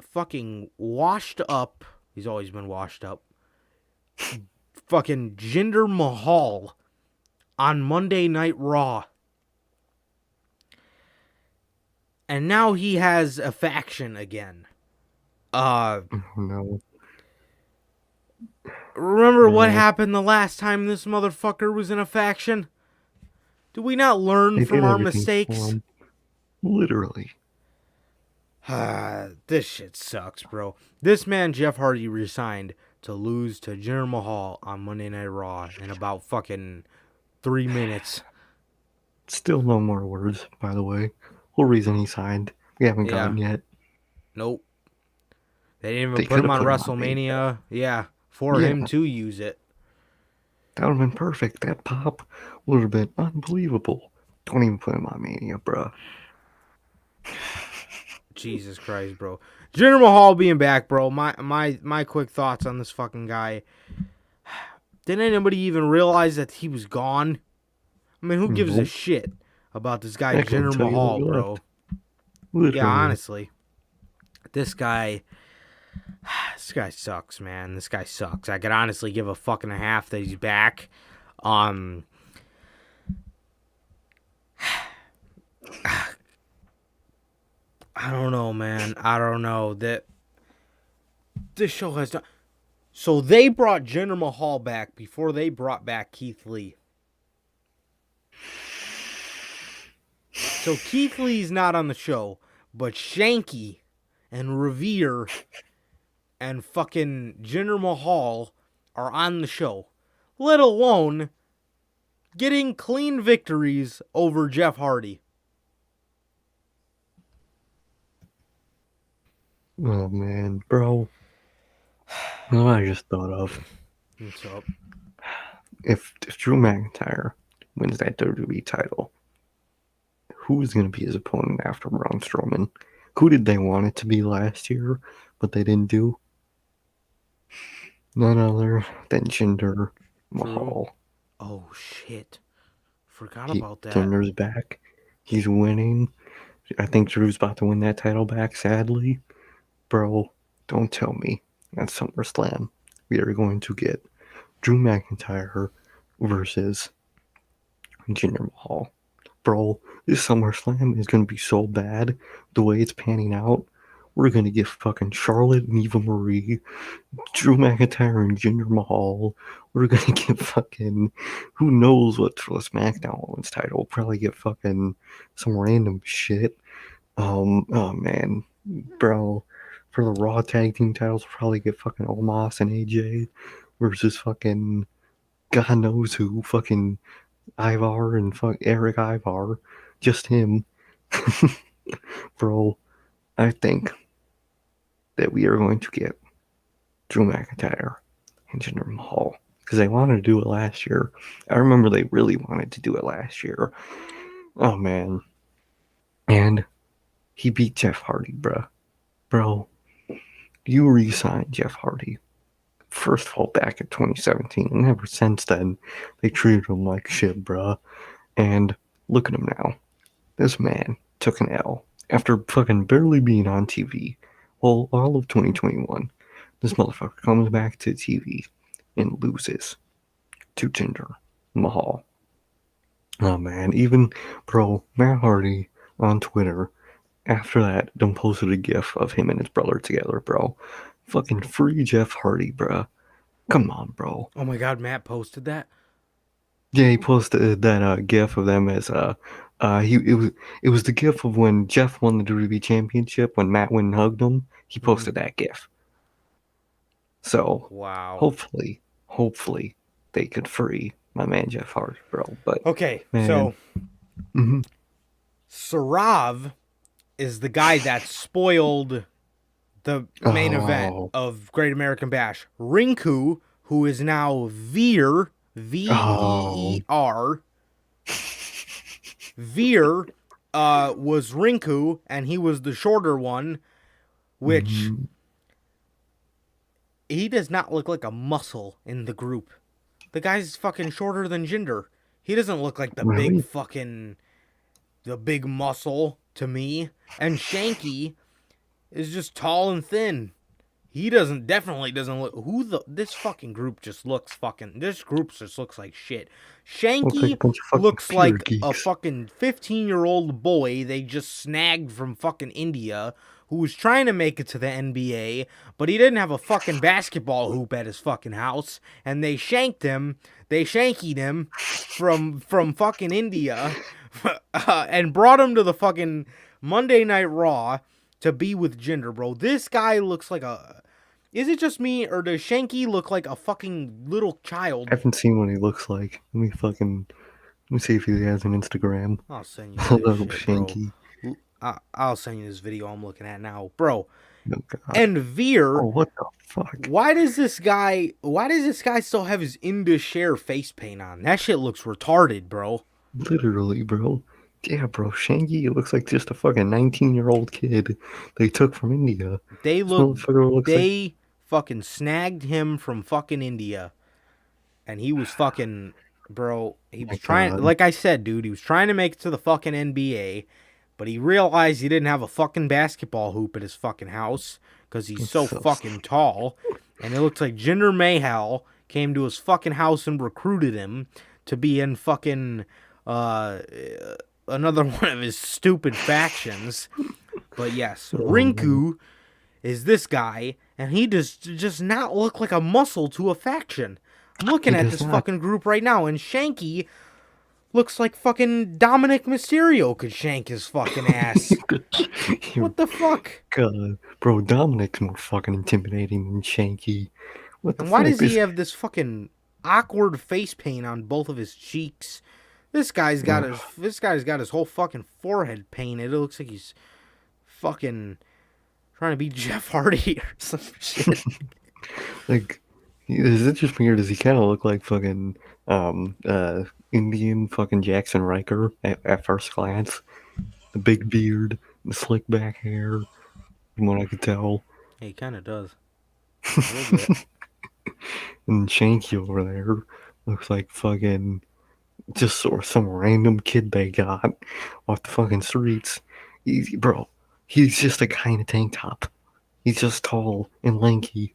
fucking washed up, he's always been washed up, fucking Jinder Mahal on Monday Night Raw. And now he has a faction again. No. Remember what happened the last time this motherfucker was in a faction? Do we not learn They from did our everything for mistakes? him. Literally. This shit sucks, bro. This man, Jeff Hardy, resigned to lose to Jinder Mahal on Monday Night Raw in about fucking 3 minutes. Still no more words, by the way. Whole reason he signed. We haven't gotten yet. Nope. They didn't They even put could him have on put him on Mania. WrestleMania. Yeah, for him Yeah, to use it. that would have been perfect. That pop would have been unbelievable. Don't even put him on Mania, bruh. Jesus Christ, bro. Jinder Mahal being back, bro. My quick thoughts on this fucking guy. Didn't anybody even realize that he was gone? I mean, who gives a Nope. shit about this guy I couldn't Jinder tell you that Mahal, he bro? left. Yeah, Literally. honestly, this guy sucks, man. This guy sucks. I could honestly give a fuck and a half that he's back. Um, I don't know, man. I don't know that this show has done. So they brought Jinder Mahal back before they brought back Keith Lee. So Keith Lee's not on the show, but Shanky and Revere and fucking Jinder Mahal are on the show. Let alone getting clean victories over Jeff Hardy. Oh man, bro. You know what I just thought of? What's up? If Drew McIntyre wins that WWE title, who is going to be his opponent after Braun Strowman? Who did they want it to be last year, but they didn't do? None other than Jinder Mahal. Oh shit. Forgot about that. Jinder's back. He's winning. I think Drew's about to win that title back, sadly. Bro, don't tell me at SummerSlam we are going to get Drew McIntyre versus Jinder Mahal. Bro, this SummerSlam is going to be so bad the way it's panning out. We're going to get fucking Charlotte and Eva Marie, Drew McIntyre and Jinder Mahal. We're going to get fucking, who knows what for the SmackDown Women's title. We'll probably get fucking some random shit. Oh man, bro. For the Raw Tag Team titles, we'll probably get fucking Omos and AJ versus fucking God knows who, fucking Ivar and fuck Eric Ivar, just him. Bro, I think that we are going to get Drew McIntyre and Jinder Mahal because they wanted to do it last year. I remember they really wanted to do it last year. Oh man, and he beat Jeff Hardy, bro. You re-signed Jeff Hardy. First of all, back in 2017, and ever since then, they treated him like shit, bruh. And look at him now. This man took an L after fucking barely being on TV. Well, all of 2021, this motherfucker comes back to TV and loses to Jinder Mahal. Oh man, even bro, Matt Hardy on Twitter after that done posted a gif of him and his brother together, bro. Fucking free Jeff Hardy, bro. Come on, bro. Oh my god, Matt posted that? Yeah, he posted that gif of them as it was the gif of when Jeff won the WWE Championship when Matt went and hugged him. He posted that gif. So Wow. hopefully they could free my man Jeff Hardy, bro. But Okay, man, so mhm. Sarav is the guy that spoiled the main event Oh. of Great American Bash. Rinku, who is now Veer, Veer. Veer was Rinku, and he was the shorter one, which he does not look like a muscle in the group. The guy's fucking shorter than Jinder. He doesn't look like the Really? the big muscle to me. And Shanky is just tall and thin. He definitely doesn't look, this fucking group just looks this group just looks like shit. Shanky looks like a fucking 15-year-old boy they just snagged from fucking India who was trying to make it to the NBA, but he didn't have a fucking basketball hoop at his fucking house, and they shankied him from fucking India and brought him to the fucking Monday Night Raw to be with Jinder, bro. This guy looks like a... Is it just me, or does Shanky look like a fucking little child? I haven't seen what he looks like. Let me see if he has an Instagram. I'll send you Little this shit, Shanky. bro. I'll send you this video I'm looking at now, bro. Oh God. And Veer, Oh, what the fuck? why does this guy still have his Inda Share face paint on? That shit looks retarded, bro. Literally, bro. Yeah, bro. Shanky looks like just a fucking 19-year-old kid they took from India. They This look motherfucker looks like. they fucking snagged him from fucking India, and he was fucking, bro, he was My trying, God. like I said, dude, he was trying to make it to the fucking NBA, but he realized he didn't have a fucking basketball hoop at his fucking house because he's It's so so. fucking tall. And it looks like Jinder Mahal came to his fucking house and recruited him to be in fucking uh, another one of his stupid factions. But yes, Oh, man. Rinku is this guy, and he does not look like a muscle to a faction. I'm looking He at does this not. fucking group right now, and Shanky looks like fucking Dominic Mysterio could shank his fucking ass. You're What the fuck? God, bro. Dominic's more fucking intimidating than Shanky. What the And why fuck? does he This. have this fucking awkward face paint on both of his cheeks? This guy's got his whole fucking forehead painted. It looks like he's fucking trying to be Jeff Hardy or some shit. Like, is it just weird? Does he kind of look like fucking Indian fucking Jackson Riker at first glance? The big beard, the slick back hair, from what I could tell. He kind of does. A little bit. And Shanky over there looks like fucking just sort of some random kid they got off the fucking streets. Bro, he's just a guy in a tank top. He's just tall and lanky.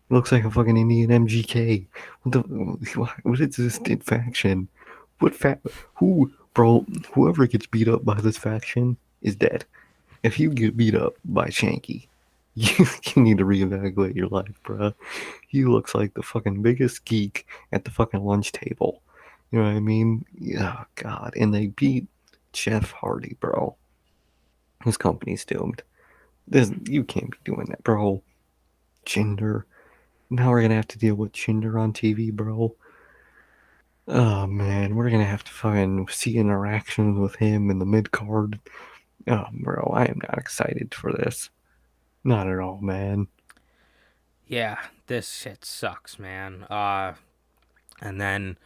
Looks like a fucking Indian MGK. What is this faction? What bro? Whoever gets beat up by this faction is dead. If you get beat up by Shanky, you need to reevaluate your life, bro. He looks like the fucking biggest geek at the fucking lunch table. You know what I mean? Yeah, God. And they beat Jeff Hardy, bro. His company's doomed. You can't be doing that, bro. Jinder. Now we're gonna have to deal with Jinder on TV, bro. Oh man, we're gonna have to fucking see interactions with him in the mid card. Oh, bro, I am not excited for this. Not at all, man. Yeah, this shit sucks, man. And then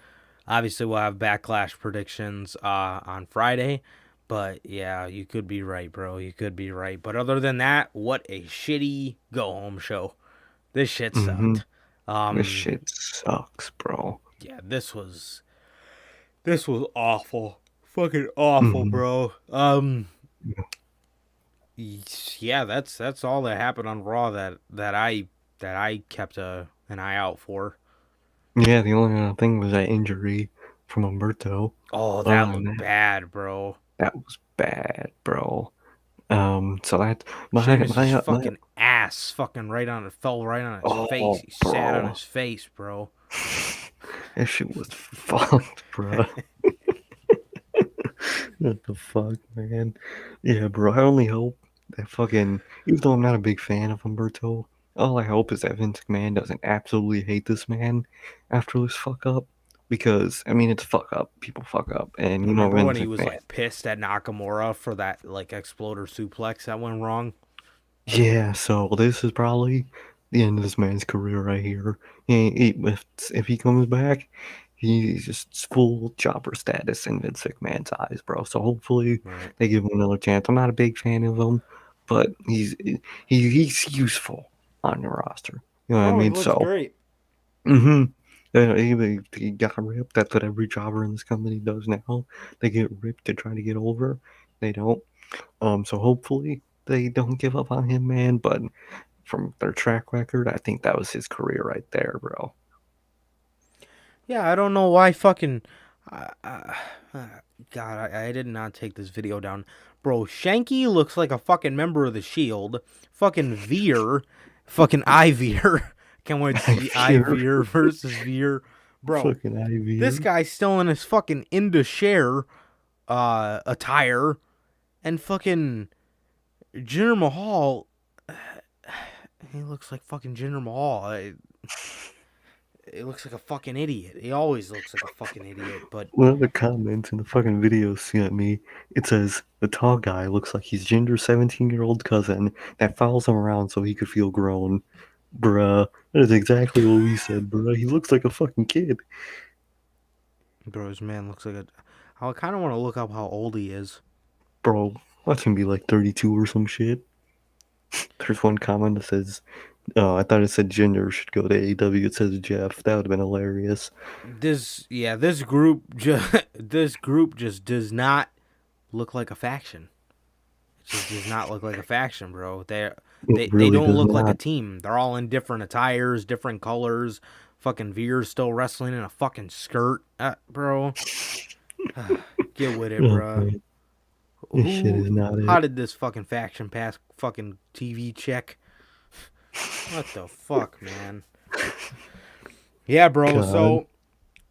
obviously we'll have backlash predictions on Friday. But yeah, you could be right, bro. You could be right. But other than that, what a shitty go home show. This shit Mm-hmm. sucked. This shit sucks, bro. Yeah, this was awful. Fucking awful, Mm-hmm. bro. Yeah, that's all that happened on Raw that I kept an eye out for. Yeah, the only other thing was that injury from Umberto. Oh, Other that than looked bad, bro. that was bad, bro. So that Sheamus' fucking ass fucking fell right on his face. oh, He sat on bro, his face, bro. that shit was fucked, bro. What the fuck, man? Yeah, bro. I only hope that fucking, even though I'm not a big fan of Umberto, all I hope is that Vince McMahon doesn't absolutely hate this man after this fuck up. Because, I mean, it's fuck up. People fuck up. And, you know, Remember when Vince he was McMahon. like pissed at Nakamura for that like exploder suplex that went wrong? Yeah, so this is probably the end of this man's career right here. If he comes back, he's just full chopper status in Vince McMahon's eyes, bro. So hopefully Right. they give him another chance. I'm not a big fan of him, but he's useful on the roster. You know what I Oh, he mean? looks So, great. mm-hmm. He got ripped. That's what every jobber in this company does now. They get ripped to try to get over. They don't. So hopefully they don't give up on him, man. But from their track record, I think that was his career right there, bro. Yeah, I don't know why fucking. God, I did not take this video down. Bro, Shanky looks like a fucking member of the Shield. Fucking Veer. Fucking Iveer. Can't wait to see Iveer versus Veer. Bro, Fucking Ivy. this guy's still in his fucking Inda Share attire. And fucking Jinder Mahal. He looks like fucking Jinder Mahal. he looks like a fucking idiot. He always looks like a fucking idiot. But One of the comments in the fucking video sent me, it says, the tall guy looks like he's Ginger's 17-year-old cousin that follows him around so he could feel grown. Bruh, that is exactly what we said, bruh. He looks like a fucking kid. bro, this man looks like a. I kind of want to look up how old he is. Bro, watch him be like 32 or some shit. There's one comment that says, I thought it said Ginger should go to AEW. It says Jeff. That would have been hilarious. This group just does not look like a faction. It just does not look like a faction, bro. They really don't does look like a not. team. They're all in different attires, different colors. Fucking Veer's still wrestling in a fucking skirt, bro. Get with it, Oh, bro. man. This shit is not How it. did this fucking faction pass fucking TV check? What the fuck, man? Yeah, bro. God.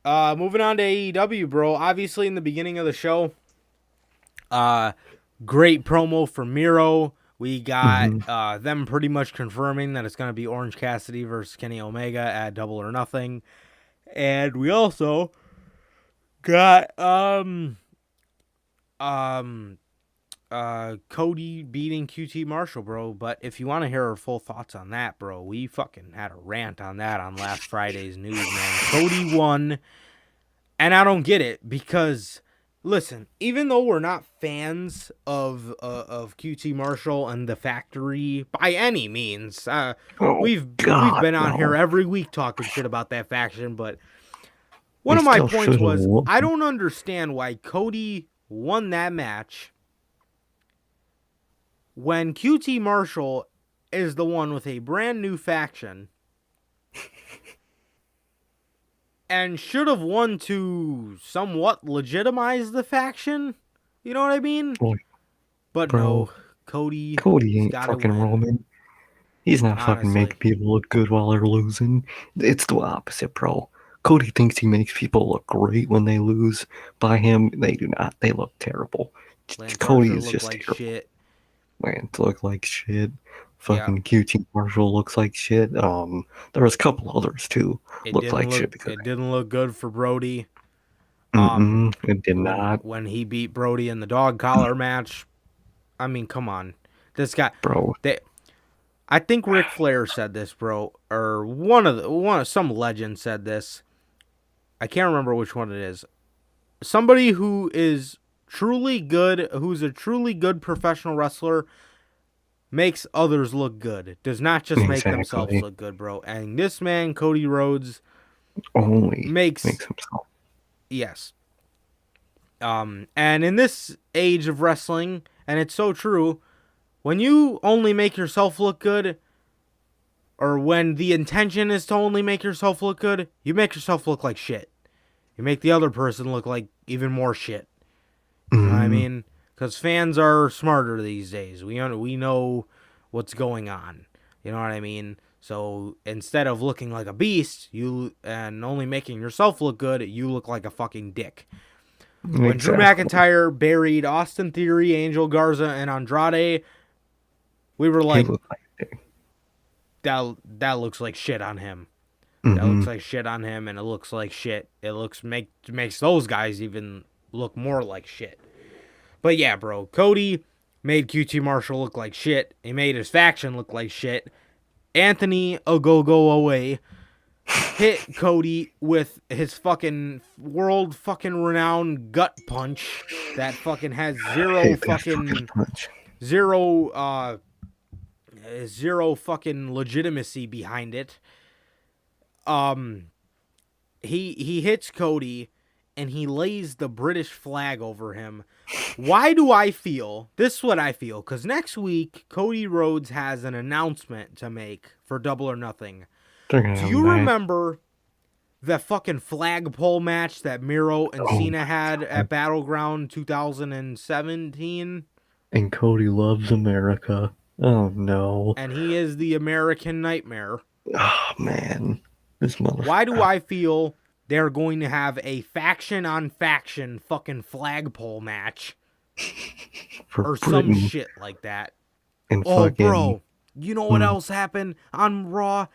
So, moving on to AEW, bro. Obviously, in the beginning of the show, great promo for Miro. We got them pretty much confirming that it's going to be Orange Cassidy versus Kenny Omega at Double or Nothing. And we also got Cody beating QT Marshall, bro. But if you want to hear our full thoughts on that, bro, we fucking had a rant on that on last Friday's news, man. Cody won, and I don't get it because, listen, even though we're not fans of QT Marshall and the Factory by any means, we've been on here every week talking shit about that faction. But one of my points was I don't understand why Cody won that match when QT Marshall is the one with a brand new faction and should have won to somewhat legitimize the faction. You know what I mean? But bro, no, Cody ain't fucking Roman. He's not fucking making people look good while they're losing. It's the opposite, bro. Cody thinks he makes people look great when they lose. By him, they do not. They look terrible. Cody is just like terrible. shit. Lance look like shit. Fucking QT Marshall looks like shit. There was a couple others too. Looked like shit because it didn't look good for Brody. It did not. When he beat Brody in the dog collar match. I mean, come on. This guy, bro. I think Ric Flair said this, bro, or some legend said this. I can't remember which one it is. Somebody who is truly good, who's a truly good professional wrestler, makes others look good. Does not just make themselves look good, bro. And this man, Cody Rhodes, only makes himself. Yes. And in this age of wrestling, and it's so true, when you only make yourself look good, or when the intention is to only make yourself look good, you make yourself look like shit. You make the other person look like even more shit. You know what I mean? Because fans are smarter these days. We know what's going on. You know what I mean? So instead of looking like a beast, and only making yourself look good, you look like a fucking dick. Exactly. When Drew McIntyre buried Austin Theory, Angel Garza, and Andrade, we were like, that looks like shit on him. That looks like shit on him, and it looks like shit. It makes those guys even look more like shit. But yeah, bro, Cody made QT Marshall look like shit. He made his faction look like shit. Anthony Ogogo away hit Cody with his fucking world fucking renowned gut punch that fucking has zero fucking legitimacy behind it. He hits Cody and he lays the British flag over him. Why do I feel? This is what I feel. Because next week, Cody Rhodes has an announcement to make for Double or Nothing. Do you remember the fucking flagpole match that Miro and Cena had at Battleground 2017? And Cody loves America. Oh, no. And he is the American Nightmare. Oh, man. This motherfucker. Why do I feel they're going to have a faction-on-faction fucking flagpole match? Or some shit like that. And bro, you know what else happened on Raw?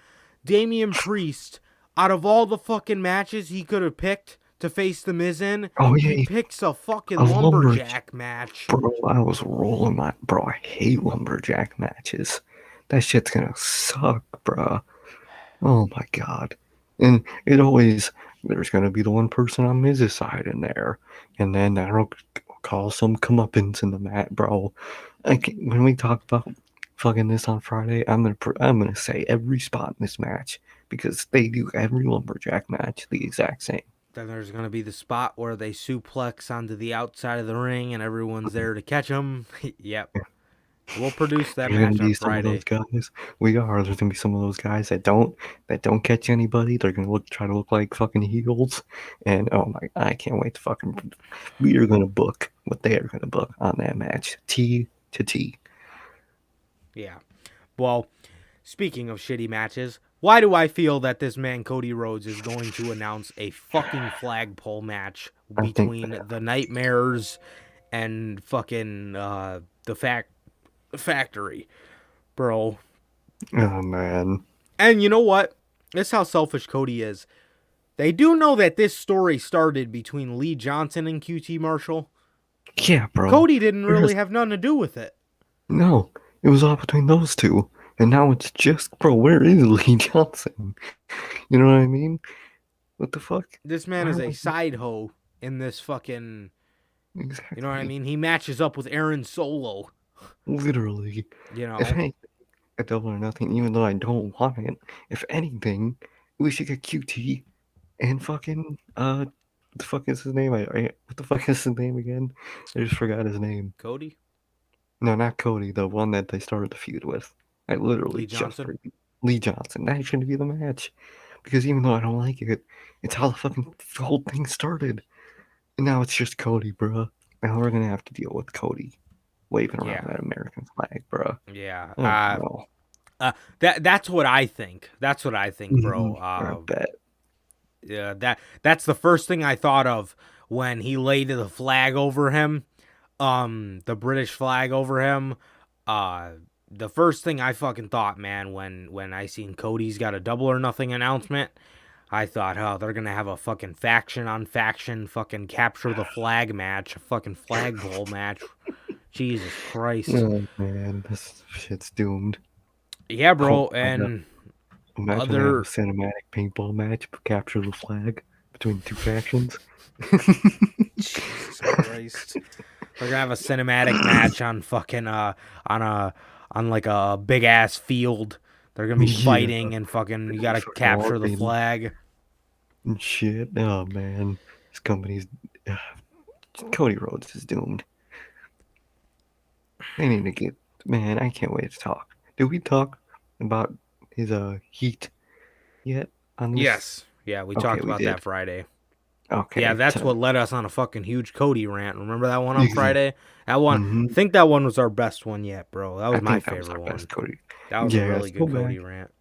Damian Priest out of all the fucking matches he could have picked to face the Miz in, Oh he yeah, picks a fucking a lumberjack match. bro. I was rolling my bro. I hate lumberjack matches. That shit's gonna suck, bro. Oh my god. And it always there's gonna be the one person on Miz's side in there, and then that'll cause some comeuppance in the mat, bro. When we talk about fucking this on Friday, I'm gonna say every spot in this match because they do every lumberjack match the exact same. Then there's going to be the spot where they suplex onto the outside of the ring and everyone's there to catch them. Yep. We'll produce that There's gonna match be on some of those Friday. guys. There's gonna be some of those guys that don't catch anybody. They're gonna try to look like fucking heels. And oh my, I can't wait to fucking. We are gonna book what they are gonna book on that match. T to T. Yeah. Well, speaking of shitty matches, why do I feel that this man Cody Rhodes is going to announce a fucking flagpole match I think between the Nightmares and fucking the factory, bro? Oh man. And you know what? This is how selfish Cody is. They do know that this story started between Lee Johnson and QT Marshall. Yeah, bro. Cody didn't really have nothing to do with it. No, it was all between those two, and now it's just, bro. Where is Lee Johnson? You know what I mean? What the fuck? This man is a side hoe in this fucking. Exactly. You know what I mean? He matches up with Aaron Solo. Literally. You know. If anything, a Double or Nothing, even though I don't want it. If anything, we should get QT and fucking the fuck is his name? What the fuck is his name again? I just forgot his name. Cody? No, not Cody. The one that they started the feud with. I literally Lee Johnson? Lee Johnson. That shouldn't be the match, because even though I don't like it, it's how the whole thing started. And now it's just Cody, bruh. Now we're gonna have to deal with Cody waving around that American flag, bruh. Yeah. Oh, no. That's what I think. That's what I think, bro. I bet. Yeah, that's the first thing I thought of when he laid the flag over him, the British flag over him. The first thing I fucking thought, man, when I seen Cody's got a Double or Nothing announcement, I thought, oh, they're gonna have a fucking faction on faction, fucking capture the flag match, a fucking flagpole match. Jesus Christ. Oh man, this shit's doomed. Yeah, bro, Oh, and imagine other a cinematic paintball match, capture the flag between two factions. Jesus Christ. We're gonna have a cinematic match on fucking on like a big ass field. They're gonna be fighting and fucking you gotta capture the flag. Shit. Oh man. This company's Cody Rhodes is doomed. They need to get, man, I can't wait to talk. Did we talk about his heat yet on this? Yes. Yeah, we talked about that Friday. Okay. Yeah, that's what led us on a fucking huge Cody rant. Remember that one on Friday? That one, I think that one was our best one yet, bro. That was my favorite one. Cody. That was a really good Cody rant.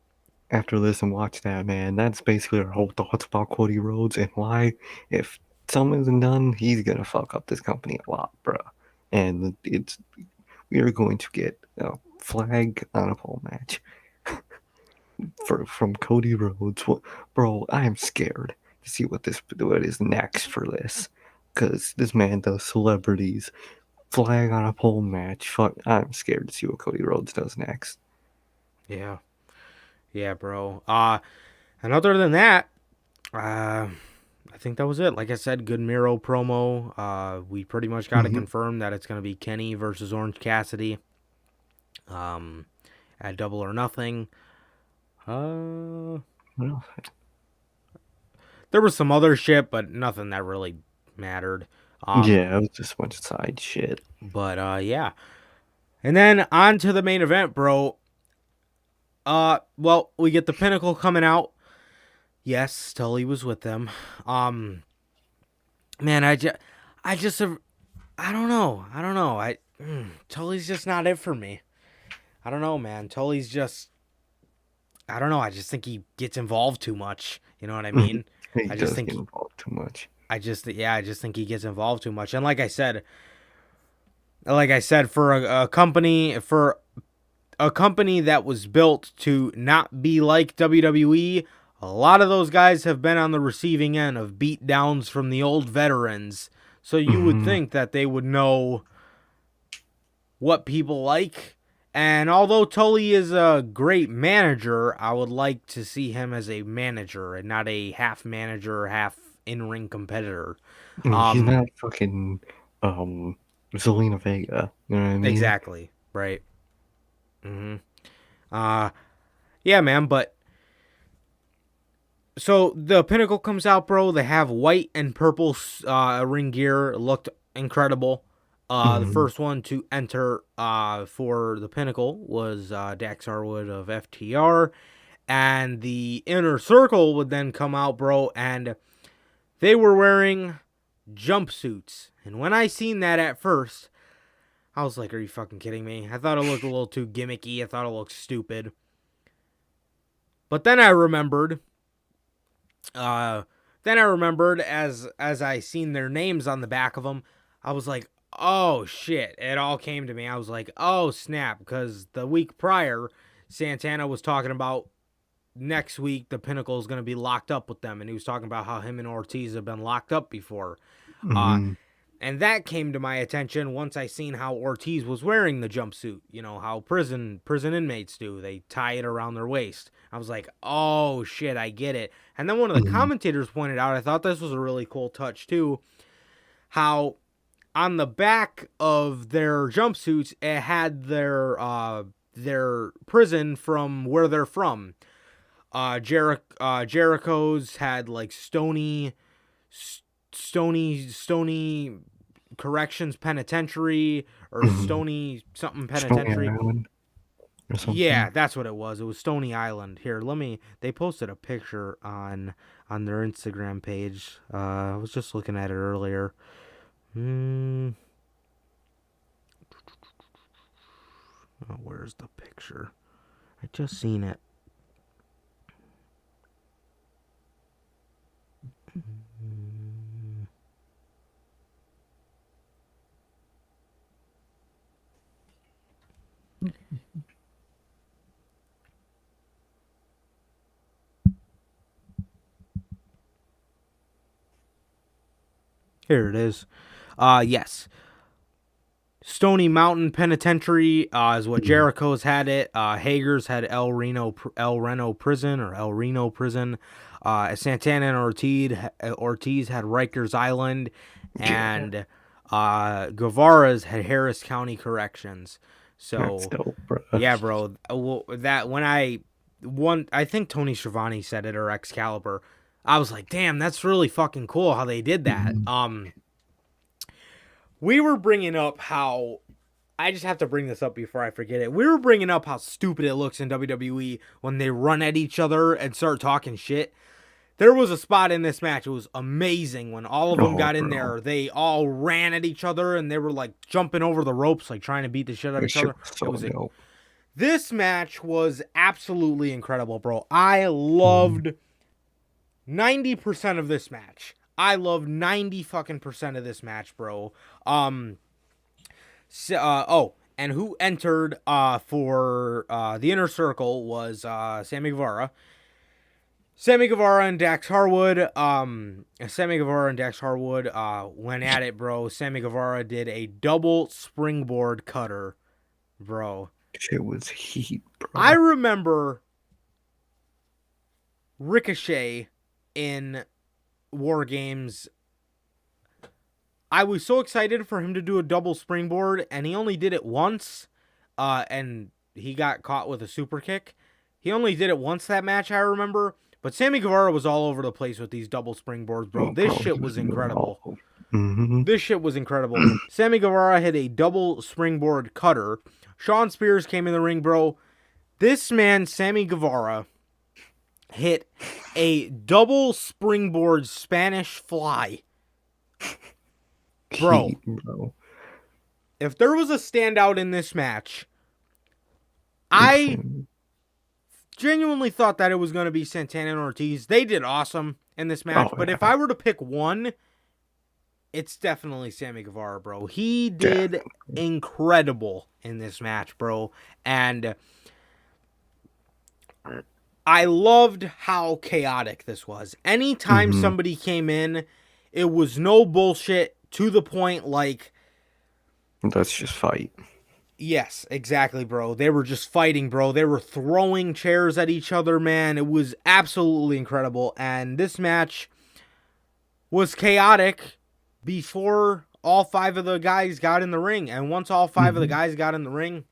After this and watch that, man, that's basically our whole thoughts about Cody Rhodes and why, if something isn't done, he's gonna fuck up this company a lot, bro. And we are going to get a flag on a pole match from Cody Rhodes. Bro, I am scared to see what is next for this, because this man does celebrities, flag on a pole match. Fuck, I'm scared to see what Cody Rhodes does next. Yeah, bro. And other than that, I think that was it. Like I said, good Miro promo. We pretty much got to confirm that it's going to be Kenny versus Orange Cassidy. At Double or Nothing. What else? There was some other shit, but nothing that really mattered. Yeah, it was just a bunch of side shit. But yeah. And then on to the main event, bro. Well, we get the Pinnacle coming out. Yes, Tully was with them. Man, I don't know. Tully's just not it for me. I don't know, man. Tully's just, I don't know. I just think he gets involved too much. You know what I mean? He does get involved too much. I just think he gets involved too much. And like I said, for a company that was built to not be like WWE, a lot of those guys have been on the receiving end of beatdowns from the old veterans. So you would think that they would know what people like. And although Tully is a great manager, I would like to see him as a manager and not a half manager, half in-ring competitor. He's not fucking Zelina Vega. You know what I mean? Exactly. Right. Yeah, man, but so the Pinnacle comes out, bro. They have white and purple ring gear. It looked incredible. The first one to enter for the Pinnacle was Dax Harwood of FTR. And the Inner Circle would then come out, bro, and they were wearing jumpsuits. And when I seen that at first, I was like, are you fucking kidding me? I thought it looked a little too gimmicky. I thought it looked stupid. But then I remembered as I seen their names on the back of them, I was like, oh shit, it all came to me. I was like, oh snap, because the week prior, Santana was talking about next week the Pinnacle is going to be locked up with them, and he was talking about how him and Ortiz have been locked up before. And that came to my attention once I seen how Ortiz was wearing the jumpsuit. You know, how prison inmates do. They tie it around their waist. I was like, oh, shit, I get it. And then one of the commentators pointed out, I thought this was a really cool touch, too, how on the back of their jumpsuits, it had their prison from where they're from. Jericho's had, like, Stony Corrections Penitentiary or Stony something Penitentiary. Stony Island or something. Yeah, that's what it was. It was Stony Island. Here, they posted a picture on their Instagram page. I was just looking at it earlier. Oh, where's the picture? I just seen it. Here it is. Yes. Stony Mountain Penitentiary is what Jericho's had it. Hager's had El Reno Prison. Santana and Ortiz had Rikers Island, and Guevara's had Harris County Corrections. So That's dope, bro. yeah, bro. That when I think Tony Schiavone said it, or Excalibur. I was like, damn, that's really fucking cool how they did that. We were bringing up how, I just have to bring this up before I forget it. We were bringing up how stupid it looks in WWE when they run at each other and start talking shit. There was a spot in this match. It was amazing when all of them got in there. They all ran at each other and they were like jumping over the ropes, like trying to beat the shit out of each other. This match was absolutely incredible, bro. I loved 90% of this match. I love 90 fucking percent of this match, bro. And who entered for the Inner Circle was Sammy Guevara. Sammy Guevara and Dax Harwood. Sammy Guevara and Dax Harwood went at it, bro. Sammy Guevara did a double springboard cutter, bro. Shit was heat, bro. I remember Ricochet in War Games. I was so excited for him to do a double springboard, and he only did it once, and he got caught with a super kick. He only did it once that match, I remember. But Sammy Guevara was all over the place with these double springboards, bro. This shit was incredible. This shit was incredible. Sammy Guevara hit a double springboard cutter. Shawn Spears came in the ring, bro. This man, Sammy Guevara, hit a double springboard Spanish fly. Bro, if there was a standout in this match, I genuinely thought that it was going to be Santana and Ortiz. They did awesome in this match, but if I were to pick one, it's definitely Sammy Guevara, bro. He did incredible in this match, bro. And I loved how chaotic this was. Anytime somebody came in, it was no bullshit, to the point, like... Let's just fight. Yes, exactly, bro. They were just fighting, bro. They were throwing chairs at each other, man. It was absolutely incredible. And this match was chaotic before all 5 of the guys got in the ring. And once all 5 of the guys got in the ring,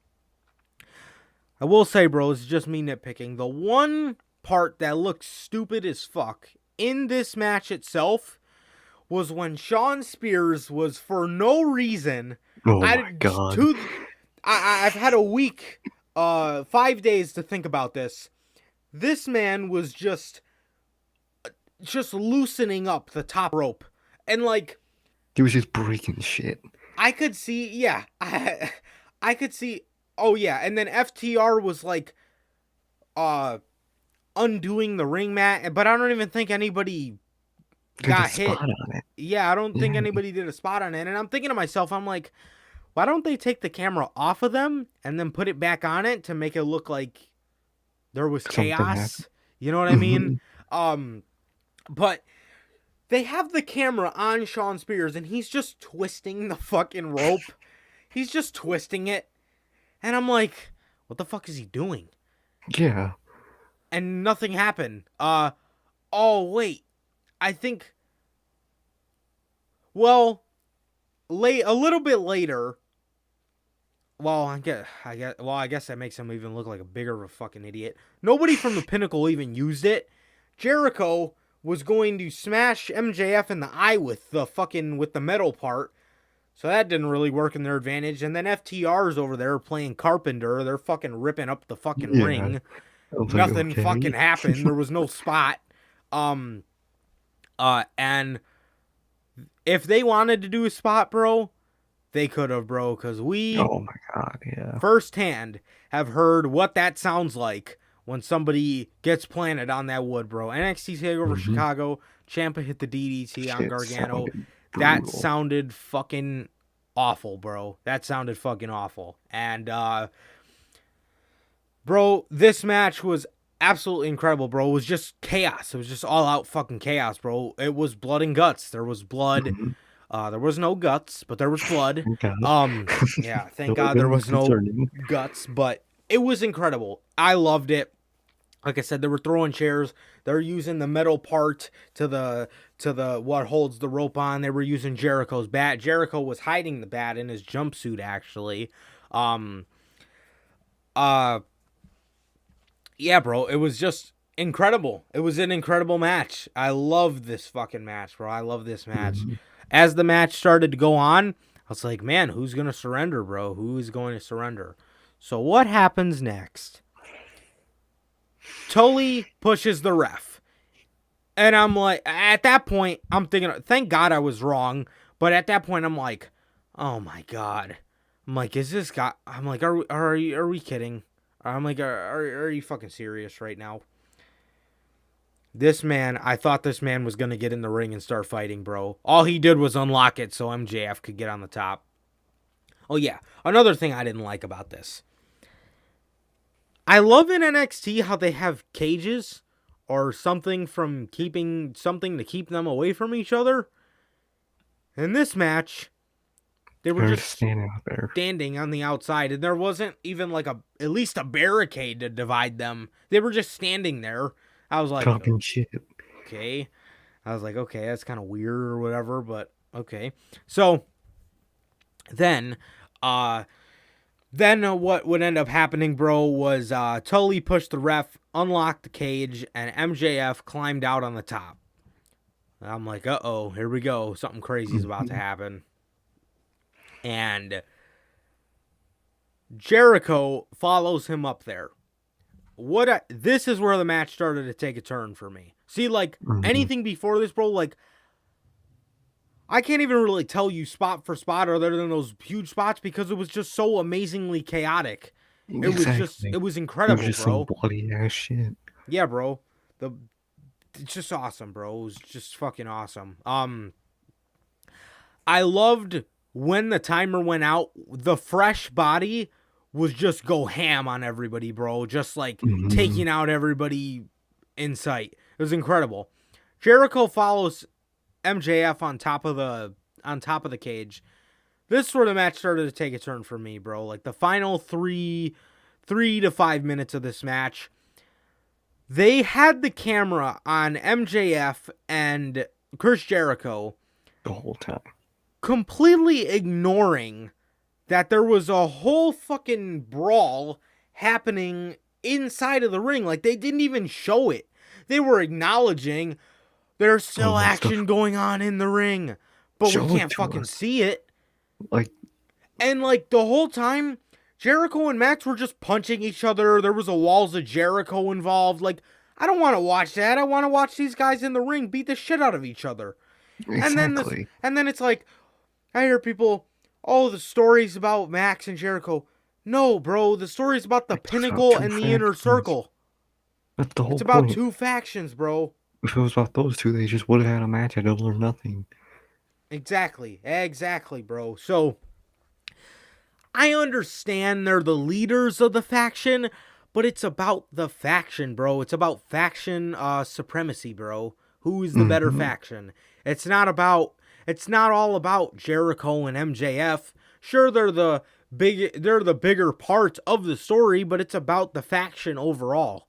I will say, bro, it's just me nitpicking. The one part that looked stupid as fuck in this match itself was when Shawn Spears was, for no reason... Oh my God. I've had a week, 5 days to think about this. This man was just loosening up the top rope. And, like... He was just breaking shit. I could see, yeah. I could see, oh yeah. And then FTR was, like, undoing the ring mat. But I don't even think anybody got hit. On it. Yeah, I don't think anybody did a spot on it. And I'm thinking to myself, I'm like... Why don't they take the camera off of them and then put it back on it to make it look like there was chaos? You know what I mean? But they have the camera on Shawn Spears and he's just twisting the fucking rope. He's just twisting it. And I'm like, what the fuck is he doing? Yeah. And nothing happened. Oh, wait. I think... Well... a little bit later, I guess that makes him even look like a bigger of a fucking idiot. Nobody from the Pinnacle even used it. Jericho was going to smash MJF in the eye with the metal part, so that didn't really work in their advantage. And then FTR's over there playing Carpenter. They're fucking ripping up the fucking ring. Nothing fucking happened. There was no spot. And if they wanted to do a spot, bro, they could have, bro, because we, oh my God, yeah, firsthand have heard what that sounds like when somebody gets planted on that wood, bro. NXT TakeOver Chicago, Ciampa hit the DDT on Gargano. That sounded fucking awful, bro. That sounded fucking awful. And, bro, this match was absolutely incredible, bro. It was just chaos. It was just all out fucking chaos, bro. It was blood and guts. There was blood. There was no guts, but there was blood. Yeah, thank God there was no guts, but it was incredible. I loved it. Like I said, they were throwing chairs. They're using the metal part to the what holds the rope on. They were using Jericho's bat. Jericho was hiding the bat in his jumpsuit, actually. Yeah, bro, it was just incredible. It was an incredible match. I love this fucking match, bro. I love this match. As the match started to go on, I was like, man, who's going to surrender, bro? Who is going to surrender? So what happens next? Tully pushes the ref. And I'm like, at that point, I'm thinking, thank God I was wrong. But at that point, I'm like, oh my God. I'm like, is this guy? I'm like, are we kidding? I'm like, are you fucking serious right now? This man, I thought this man was going to get in the ring and start fighting, bro. All he did was unlock it so MJF could get on the top. Oh, yeah. Another thing I didn't like about this. I love in NXT how they have cages or something to keep them away from each other. In this match, they were just standing on the outside, and there wasn't even like at least a barricade to divide them. They were just standing there. I was like, talking shit. Okay. I was like, okay, that's kind of weird or whatever, but okay. So then what would end up happening, bro, was Tully pushed the ref, unlocked the cage, and MJF climbed out on the top. I'm like, uh-oh, here we go. Something crazy is about to happen. And Jericho follows him up there. This is where the match started to take a turn for me. See, like, anything before this, bro, like, I can't even really tell you spot for spot other than those huge spots because it was just so amazingly chaotic. It was incredible, bro. Some bloody ass shit. Yeah, bro. It's just awesome, bro. It was just fucking awesome. I loved when the timer went out, the fresh body was just go ham on everybody, bro. Just like Mhm. taking out everybody in sight. It was incredible. Jericho follows MJF on top of the cage. This sort of match started to take a turn for me, bro. Like the final 3 to 5 minutes of this match, they had the camera on MJF and Chris Jericho The whole time. completely ignoring that there was a whole fucking brawl happening inside of the ring. Like, they didn't even show it. They were acknowledging there's still that action stuff. going on in the ring, but Show we it can't to fucking us. see it. Like, And, like, the whole time, Jericho and Max were just punching each other. There was a Walls of Jericho involved. Like, I don't want to watch that. I want to watch these guys in the ring beat the shit out of each other. exactly. And then it's like, I hear people, oh, the story's about Max and Jericho. No, bro, the story's about the It's about Pinnacle two and the Inner factions. Circle. That's the whole It's about point. 2 factions, bro. If it was about those two, they just would have had a match at Double or Nothing. Exactly, bro. So, I understand they're the leaders of the faction, but it's about the faction, bro. It's about faction supremacy, bro. Who is the better Mhm. faction? It's not all about Jericho and MJF. Sure, they're the bigger part of the story, but it's about the faction overall.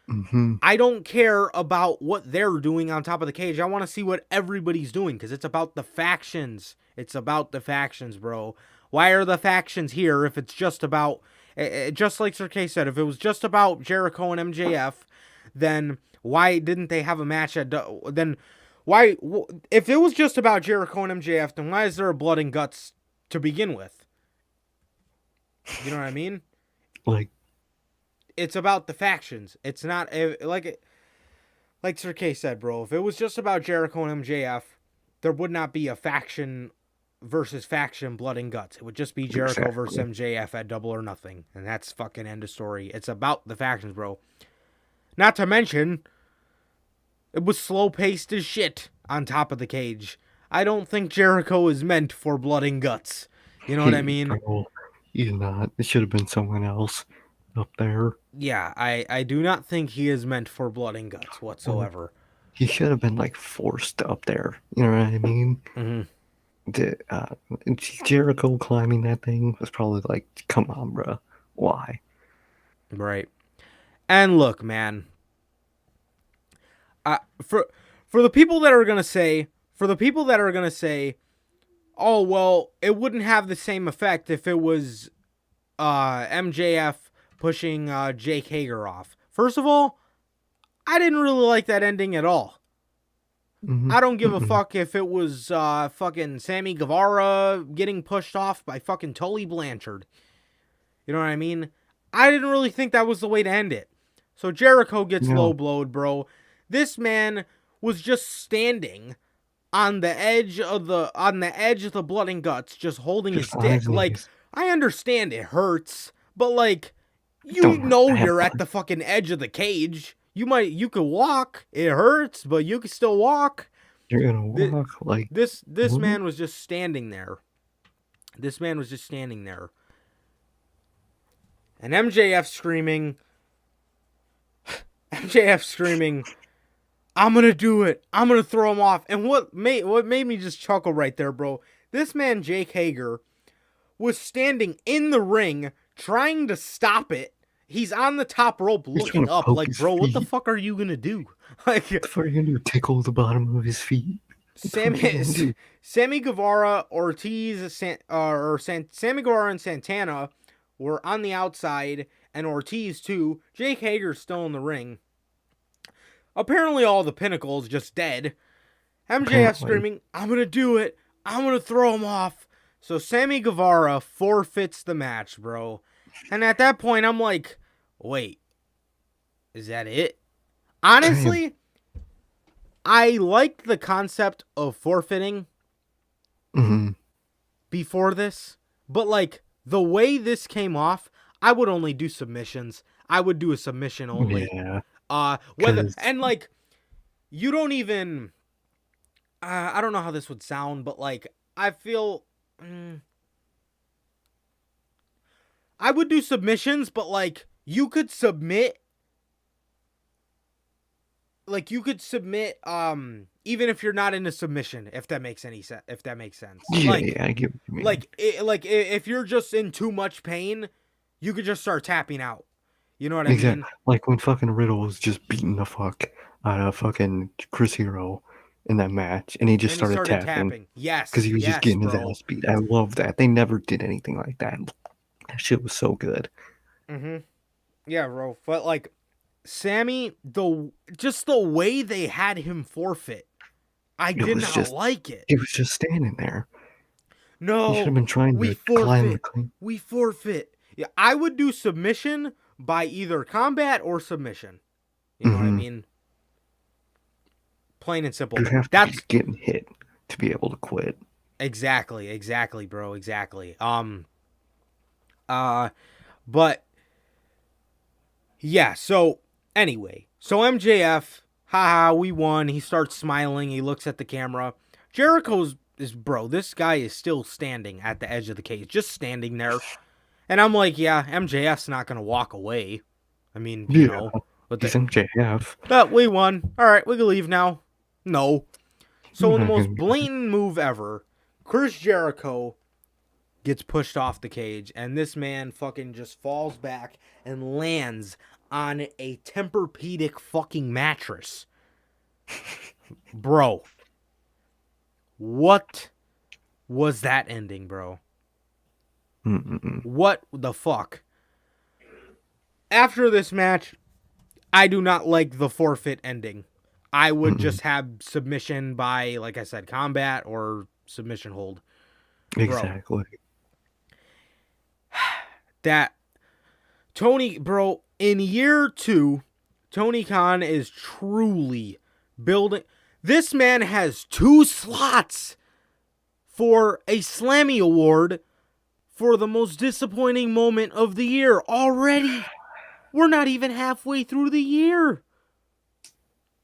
Mhm. I don't care about what they're doing on top of the cage. I want to see what everybody's doing because it's about the factions. It's about the factions, bro. Why are the factions here if it's just about, just like Sir K said, if it was just about Jericho and MJF, then why didn't they have a match at, then why, if it was just about Jericho and MJF, then why is there a blood and guts to begin with? You know what I mean? Like, It's about the factions. It's not, like Sir K said, bro, if it was just about Jericho and MJF, there would not be a faction versus faction blood and guts. It would just be Jericho versus MJF at Double or Nothing. And that's fucking end of story. It's about the factions, bro. Not to mention, it was slow paced as shit on top of the cage. I don't think Jericho is meant for blood and guts. You know what I mean? bro, he's not. It should have been someone else up there. Yeah, I do not think he is meant for blood and guts whatsoever. He should have been like forced up there. You know what I mean? Mm-hmm. Jericho climbing that thing was probably like, come on, bro. Why? Right. And look, man. For the people that are gonna say, oh well, it wouldn't have the same effect if it was MJF pushing Jake Hager off. First of all, I didn't really like that ending at all. Mhm. I don't give a fuck if it was fucking Sammy Guevara getting pushed off by fucking Tully Blanchard. You know what I mean? I didn't really think that was the way to end it. So Jericho gets low blowed, bro. This man was just standing on the edge of the blood and guts, just holding his dick. Like, I understand it hurts, but like, you know you're at the fucking edge of the cage. You could walk. It hurts, but you can still walk. You're gonna walk like This man was just standing there. This man was just standing there. And MJF screaming, I'm gonna do it. I'm gonna throw him off. And what made me just chuckle right there, bro? This man, Jake Hager, was standing in the ring trying to stop it. He's on the top rope looking up like, bro, what the fuck are you gonna do? Like, what the fuck are you gonna do? Tickle the bottom of his feet? Sammy Guevara, Sammy Guevara and Santana were on the outside, and Ortiz too. Jake Hager's still in the ring. Apparently all the Pinnacle's just dead. MJF screaming, I'm gonna do it. I'm gonna throw him off. So Sammy Guevara forfeits the match, bro. And at that point, I'm like, wait, is that it? Honestly, I liked the concept of forfeiting before this, but like the way this came off, I would only do submissions. I would do a submission only. Yeah. And like, you don't even. I don't know how this would sound, but like, I feel. I would do submissions, but like you could submit even if you're not in a submission, if that makes any sense, if that makes sense. Yeah, Like yeah, I get what you mean. if you're just in too much pain, you could just start tapping out. You know what I Exactly. mean? Like when fucking Riddle was just beating the fuck out of fucking Chris Hero in that match, and he just And he started started tapping tapping. Yes, because he was just yes, getting his bro. ass beat. I love that. They never did anything like that. That shit was so good. Yeah, bro. But like Sammy, the way they had him forfeit, I It did was not just, like it. he was just standing there. He should No, have been trying we to climb the forfeit. clean. We forfeit. Yeah, I would do submission by either combat or submission. You know what I Mm-hmm. mean? Plain and simple. You have to be That's getting hit to be able to quit. exactly, bro, exactly. But yeah, so anyway, so MJF, haha, we won. He starts smiling. He looks at the camera. Jericho's bro, this guy is still standing at the edge of the cage, just standing there. And I'm like, yeah, MJF's not going to walk away. I mean, Yeah, but he's MJF. but we won. All right, we can leave now. No. So You're in the not most gonna be- blatant move ever, Chris Jericho gets pushed off the cage, and this man fucking just falls back and lands on a Tempur-Pedic fucking mattress. Bro. What was that ending, bro? Mm-mm. What the fuck? After this match, I do not like the forfeit ending. I would just have submission by, like I said, combat or submission hold. Exactly. That bro, in year 2, Tony Khan is truly building. This man has 2 slots for a Slammy Award for the most disappointing moment of the year already. We're not even halfway through the year.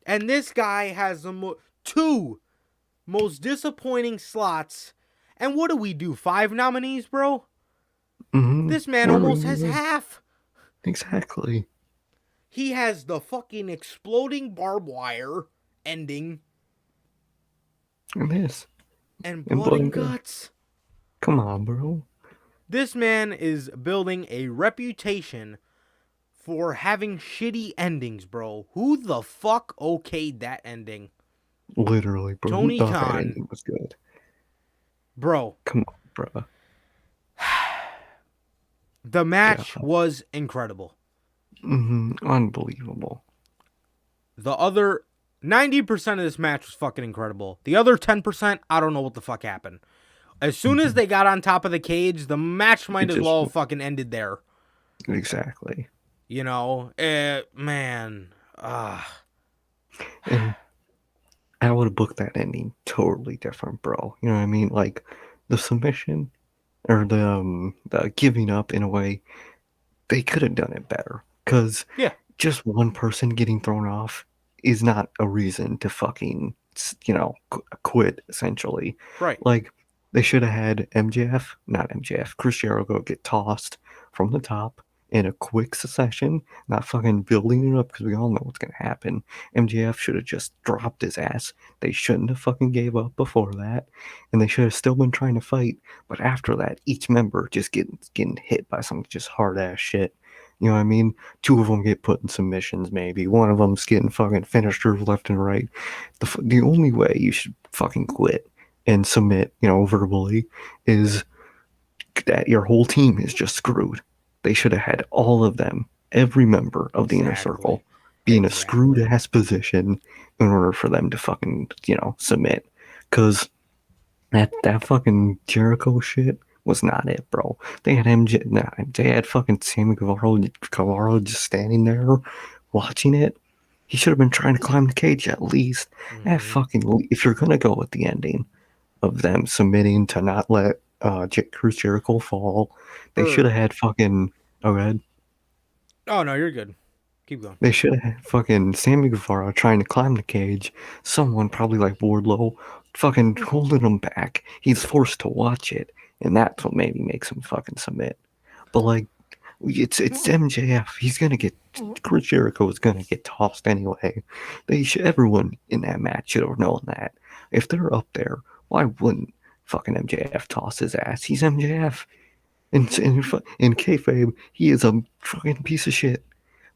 And this guy has the 2 most disappointing slots. And what do we do? 5 nominees, bro? Mm-hmm. This man almost has half. Exactly. He has the fucking exploding barbed wire ending. And this. And blood and guts. Come on, bro. This man is building a reputation for having shitty endings, bro. Who the fuck okayed that ending? Literally, bro. Tony Who thought that Khan. ending was good? Bro. Come on, bro. The match was incredible. Unbelievable. The other 90% of this match was fucking incredible. The other 10%, I don't know what the fuck happened. As soon as they got on top of the cage, the match might as well have fucking ended there. Exactly. You know, man. And I would have booked that ending totally different, bro. You know what I mean? Like the submission or the giving up in a way, they could have done it better. Because just one person getting thrown off is not a reason to fucking, quit, essentially. Right. Like, they should have had not MJF, Chris Jericho get tossed from the top in a quick succession, not fucking building it up because we all know what's going to happen. MJF should have just dropped his ass. They shouldn't have fucking gave up before that. And they should have still been trying to fight. But after that, each member just getting hit by some just hard ass shit. You know what I mean? 2 of them get put in submissions, maybe. One of them's getting fucking finishers left and right. The only way you should fucking quit and submit, verbally, is that your whole team is just screwed. They should have had all of them, every member of the inner circle, be in a screwed ass position in order for them to fucking, submit. Because that fucking Jericho shit was not it, bro. They had they had fucking Sammy Guevara just standing there watching it. He should have been trying to climb the cage at least. That fucking, if you're gonna go with the ending of them submitting to not let Chris Jericho fall, they should have had fucking. Oh, go ahead. Oh no, you're good. Keep going. They should have had fucking Sammy Guevara trying to climb the cage. Someone probably like Wardlow fucking holding him back. He's forced to watch it, and that's what maybe makes him fucking submit. But like, It's MJF. Chris Jericho is gonna get tossed anyway. Everyone in that match should have known that. If they're up there, why wouldn't fucking MJF toss his ass? He's MJF. In kayfabe, he is a fucking piece of shit.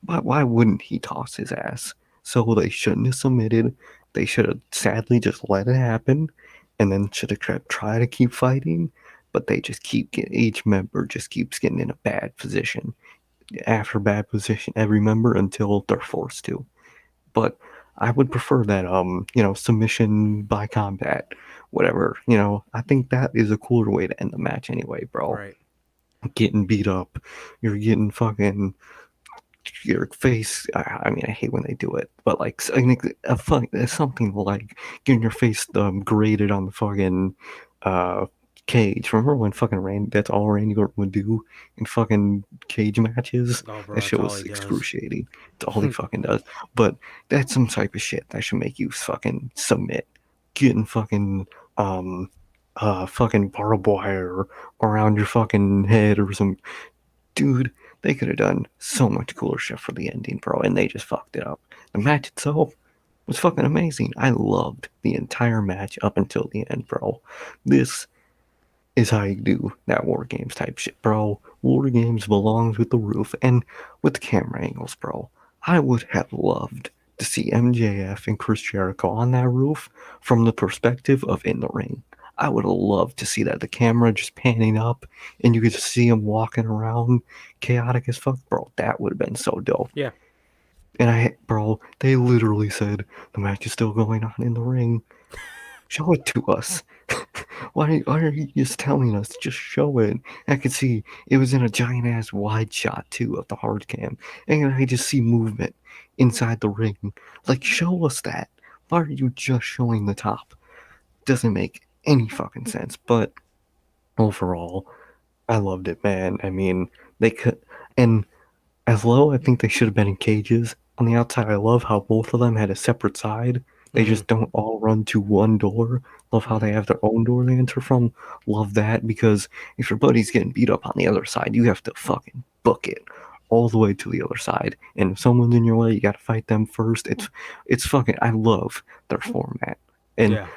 Why wouldn't he toss his ass? So they shouldn't have submitted. They should have sadly just let it happen, and then should have try to keep fighting. But they just each member just keeps getting in a bad position after bad position every member until they're forced to. But I would prefer that submission by combat, whatever. I think that is a cooler way to end the match anyway, bro. Right. Getting beat up, you're getting fucking your face. I mean, I hate when they do it, but like something like getting your face graded on the fucking cage. Remember when fucking Randy? That's all Randy Orton would do in fucking cage matches. Oh, bro, That shit was excruciating. It's all he fucking does. But that's some type of shit that should make you fucking submit. Getting fucking fucking barbed wire around your fucking head or some dude. They could have done so much cooler shit for the ending, bro, and they just fucked it up. The match itself was fucking amazing. I loved the entire match up until the end, bro. This is how you do that War Games type shit, bro. War Games belongs with the roof and with the camera angles, bro. I would have loved to see MJF and Chris Jericho on that roof from the perspective of in the ring. I would have loved to see that, the camera just panning up and you could just see him walking around chaotic as fuck, bro. That would have been so dope. Yeah. And bro, they literally said the match is still going on in the ring. Show it to us. Why are you just telling us? Just show it. I could see it was in a giant ass wide shot too of the hard cam, and I just see movement inside the ring. Like, show us that. Why are you just showing the top? Doesn't make any fucking sense. But overall, I loved it, man. I mean, they could, and as low, I think they should have been in cages. On the outside, I love how both of them had a separate side. They just don't all run to one door. Love how they have their own door they enter from. Love that, because if your buddy's getting beat up on the other side, you have to fucking book it all the way to the other side. And if someone's in your way, you gotta fight them first. It's fucking. I love their format. And Yeah.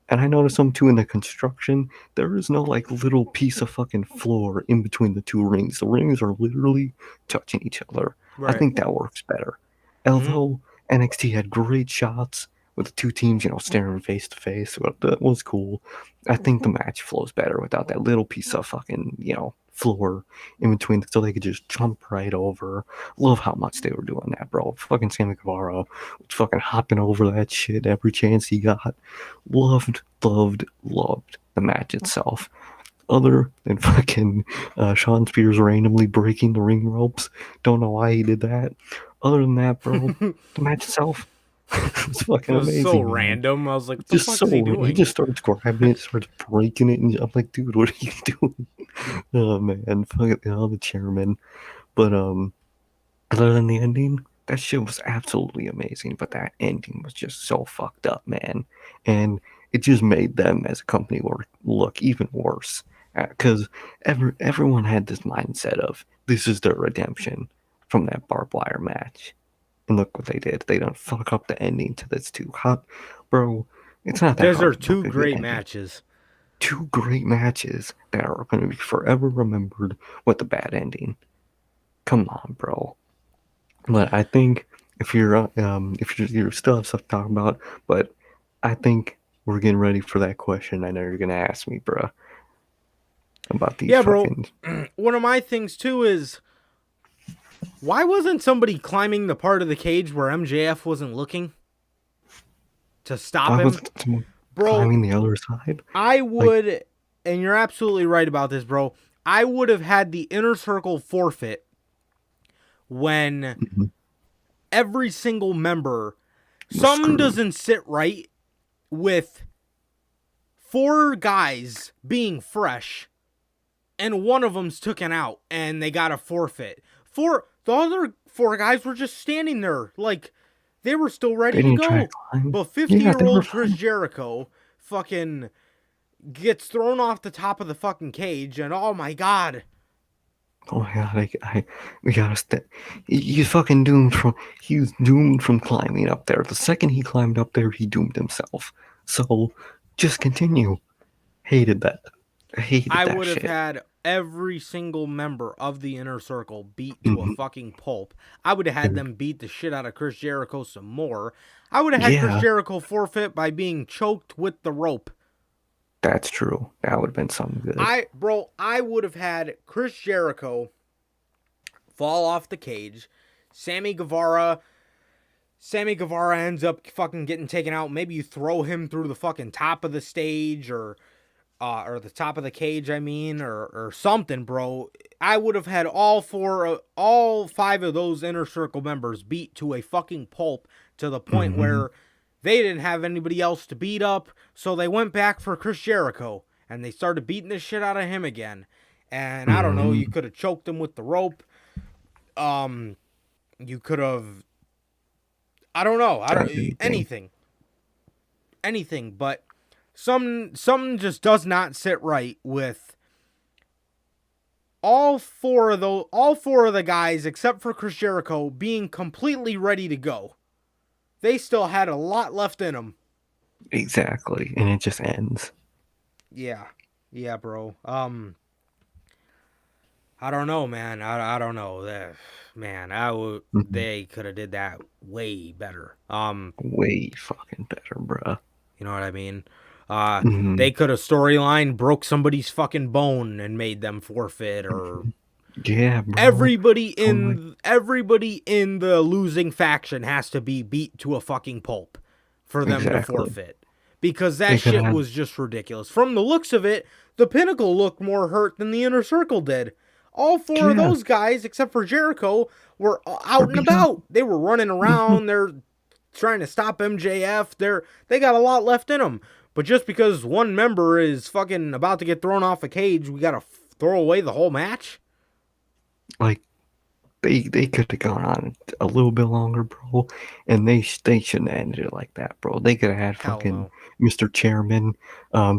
and I noticed some too in the construction. There is no like little piece of fucking floor in between the two rings. The rings are literally touching each other. I Right. think that works better. Although NXT had great shots with the two teams, staring face to face. Well, that was cool. I think the match flows better without that little piece of fucking, floor in between, so they could just jump right over. Love how much they were doing that, bro. Fucking Sammy Guevara was fucking hopping over that shit every chance he got. Loved the match itself. Other than fucking Sean Spears randomly breaking the ring ropes. Don't know why he did that. Other than that, bro, the match itself was fucking It was amazing. so man. random. I was like, what the Just fuck so is he doing? he just starts grabbing it, starts breaking it, and I'm like, dude, what are you doing? Oh man, fucking the chairman. But other than the ending, that shit was absolutely amazing. But that ending was just so fucked up, man, and it just made them as a company look even worse. Because everyone had this mindset of this is their redemption from that barbed wire match. And look what they did. They don't fuck up the ending to this too hot. Bro, it's not that Those are hard to two book a good great ending. matches. Two great matches that are going to be forever remembered with a bad ending. Come on, bro. But I think if you still have stuff to talk about, but I think we're getting ready for that question. I know you're gonna ask me, bro, about these fucking. One of my things too is, why wasn't somebody climbing the part of the cage where MJF wasn't looking to stop him? Someone Bro, climbing the other side? I would, and you're absolutely right about this, bro. I would have had the inner circle forfeit when every single member, something doesn't sit right with 4 guys being fresh, and one of them's taken out, and they got a forfeit. The other 4 guys were just standing there, like, they were still ready to go. But 50-year-old Chris Jericho fucking gets thrown off the top of the fucking cage, and oh my god, Oh my god, we gotta step. He's fucking doomed from. He's doomed from climbing up there. The second he climbed up there, he doomed himself. So, just continue. Hated that. Hated I that would have shit. had every single member of the Inner Circle beat to a fucking pulp. I would have had them beat the shit out of Chris Jericho some more. I would have had Chris Yeah, Jericho forfeit by being choked with the rope. that's true. That would have been something good. I would have had Chris Jericho fall off the cage. Sammy Guevara ends up fucking getting taken out. Maybe you throw him through the fucking top of the stage or the top of the cage, I mean, or something, bro. I would have had all five of those Inner Circle members beat to a fucking pulp to the point where they didn't have anybody else to beat up, so they went back for Chris Jericho, and they started beating the shit out of him again. And I don't know, you could have choked him with the rope. You could have, I don't know, anything, but something just does not sit right with all four of the guys except for Chris Jericho being completely ready to go. They still had a lot left in them. Exactly, and it just ends. Yeah, bro. I don't know, man. I don't know. Man, they could have did that way better. Way fucking better, bruh. You know what I mean? Mhm. They could have storyline broke somebody's fucking bone and made them forfeit, or Yeah, bro. everybody Totally. in the losing faction has to be beat to a fucking pulp for them to Exactly. forfeit. Because that They could shit have. was just ridiculous. From the looks of it, the Pinnacle looked more hurt than the Inner Circle did. All four of Yeah, those guys, except for Jericho, were or out and beat up. about. They were running Mhm. around. They're trying to stop MJF. They got a lot left in them. But just because one member is fucking about to get thrown off a cage, we gotta throw away the whole match? Like they could have gone on a little bit longer, bro, and they shouldn't have ended it like that, bro. They could have had Hell fucking no. Mr. Chairman,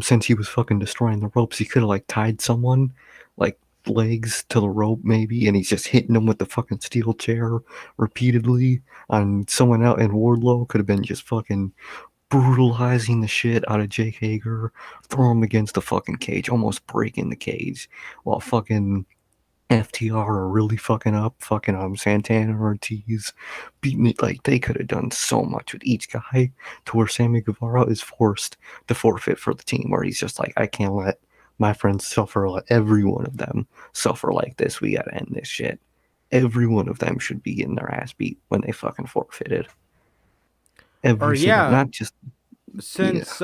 since he was fucking destroying the ropes, he could have like tied someone, like legs to the rope maybe, and he's just hitting them with the fucking steel chair repeatedly on someone out, and Wardlow could have been just fucking brutalizing the shit out of Jake Hager, throw him against the fucking cage, almost breaking the cage, while fucking FTR are really fucking up, fucking Santana Ortiz, beating it. Like they could have done so much with each guy to where Sammy Guevara is forced to forfeit for the team, where he's just like, I can't let my friends suffer, let every one of them suffer like this. We gotta end this shit. Every one of them should be getting their ass beat when they fucking forfeited. Or Every single, yeah, not just, yeah. since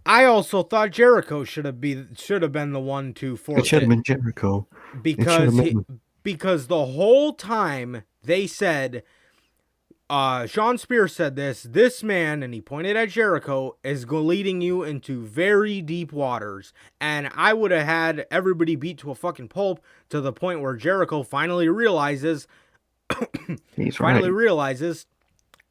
I also thought Jericho should have been the one to It should have forfeit been Jericho. It should have because been. because the whole time they said Sean Spears said this man, and he pointed at Jericho, is leading you into very deep waters. And I would have had everybody beat to a fucking pulp to the point where Jericho finally realizes He's right.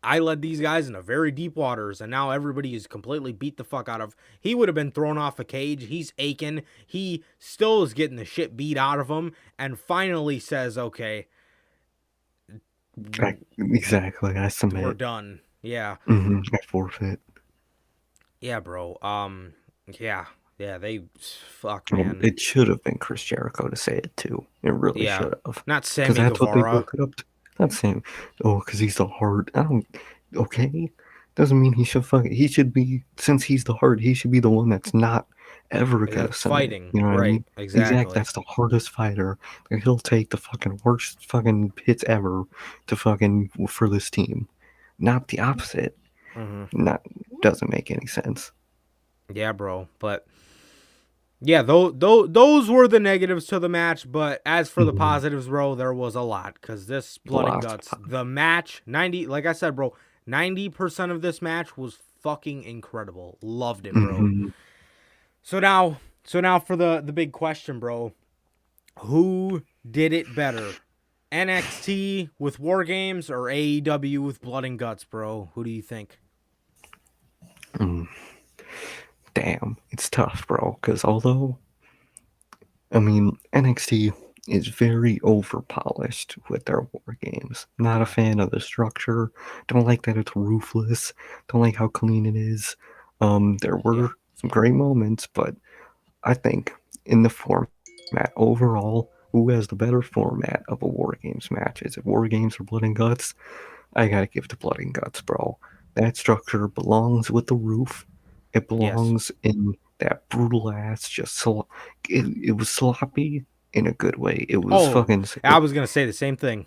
I led these guys into very deep waters, and now everybody is completely beat the fuck out of. He would have been thrown off a cage. He's aching. He still is getting the shit beat out of him, and finally says, "Okay, Exactly. I we're submit. done." Yeah, I forfeit. yeah, bro. Yeah, They fuck, man. It should have been Chris Jericho to say it too. It really Yeah, should have, not because Sammy that's what they Guevara. broke it up to. Not saying, oh, because he's the heart. I don't. Okay, doesn't mean he should fucking. He should be, since he's the heart. He should be the one that's not ever gonna That's submit. fighting, You know what I right? mean? Exact. Exactly. That's the hardest fighter. Like, he'll take the fucking worst fucking hits ever to fucking for this team. Not the opposite. Hmm. Not doesn't make any sense. Yeah, bro. But yeah, those were the negatives to the match. But as for the Mhm. positives, bro, there was a lot, because this blood and Lots of guts, the match, 90, like I said, bro, 90% of this match was fucking incredible. Loved it, bro. Mhm. So now for the big question, bro. Who did it better? NXT with War Games or AEW with Blood and Guts, bro? Who do you think? Mm. Damn, it's tough, bro. Because although I mean, NXT is very overpolished with their war games. Not a fan of the structure. Don't like that it's ruthless. Don't like how clean it is. There Yeah. were some great moments, but I think in the format overall, who has the better format of a war games match? Is it war games or blood and guts? I gotta give it to blood and guts, bro. That structure belongs with the roof. It Yes. belongs in that brutal ass. It was sloppy in a good way. It was Oh, fucking. I was gonna say the same thing.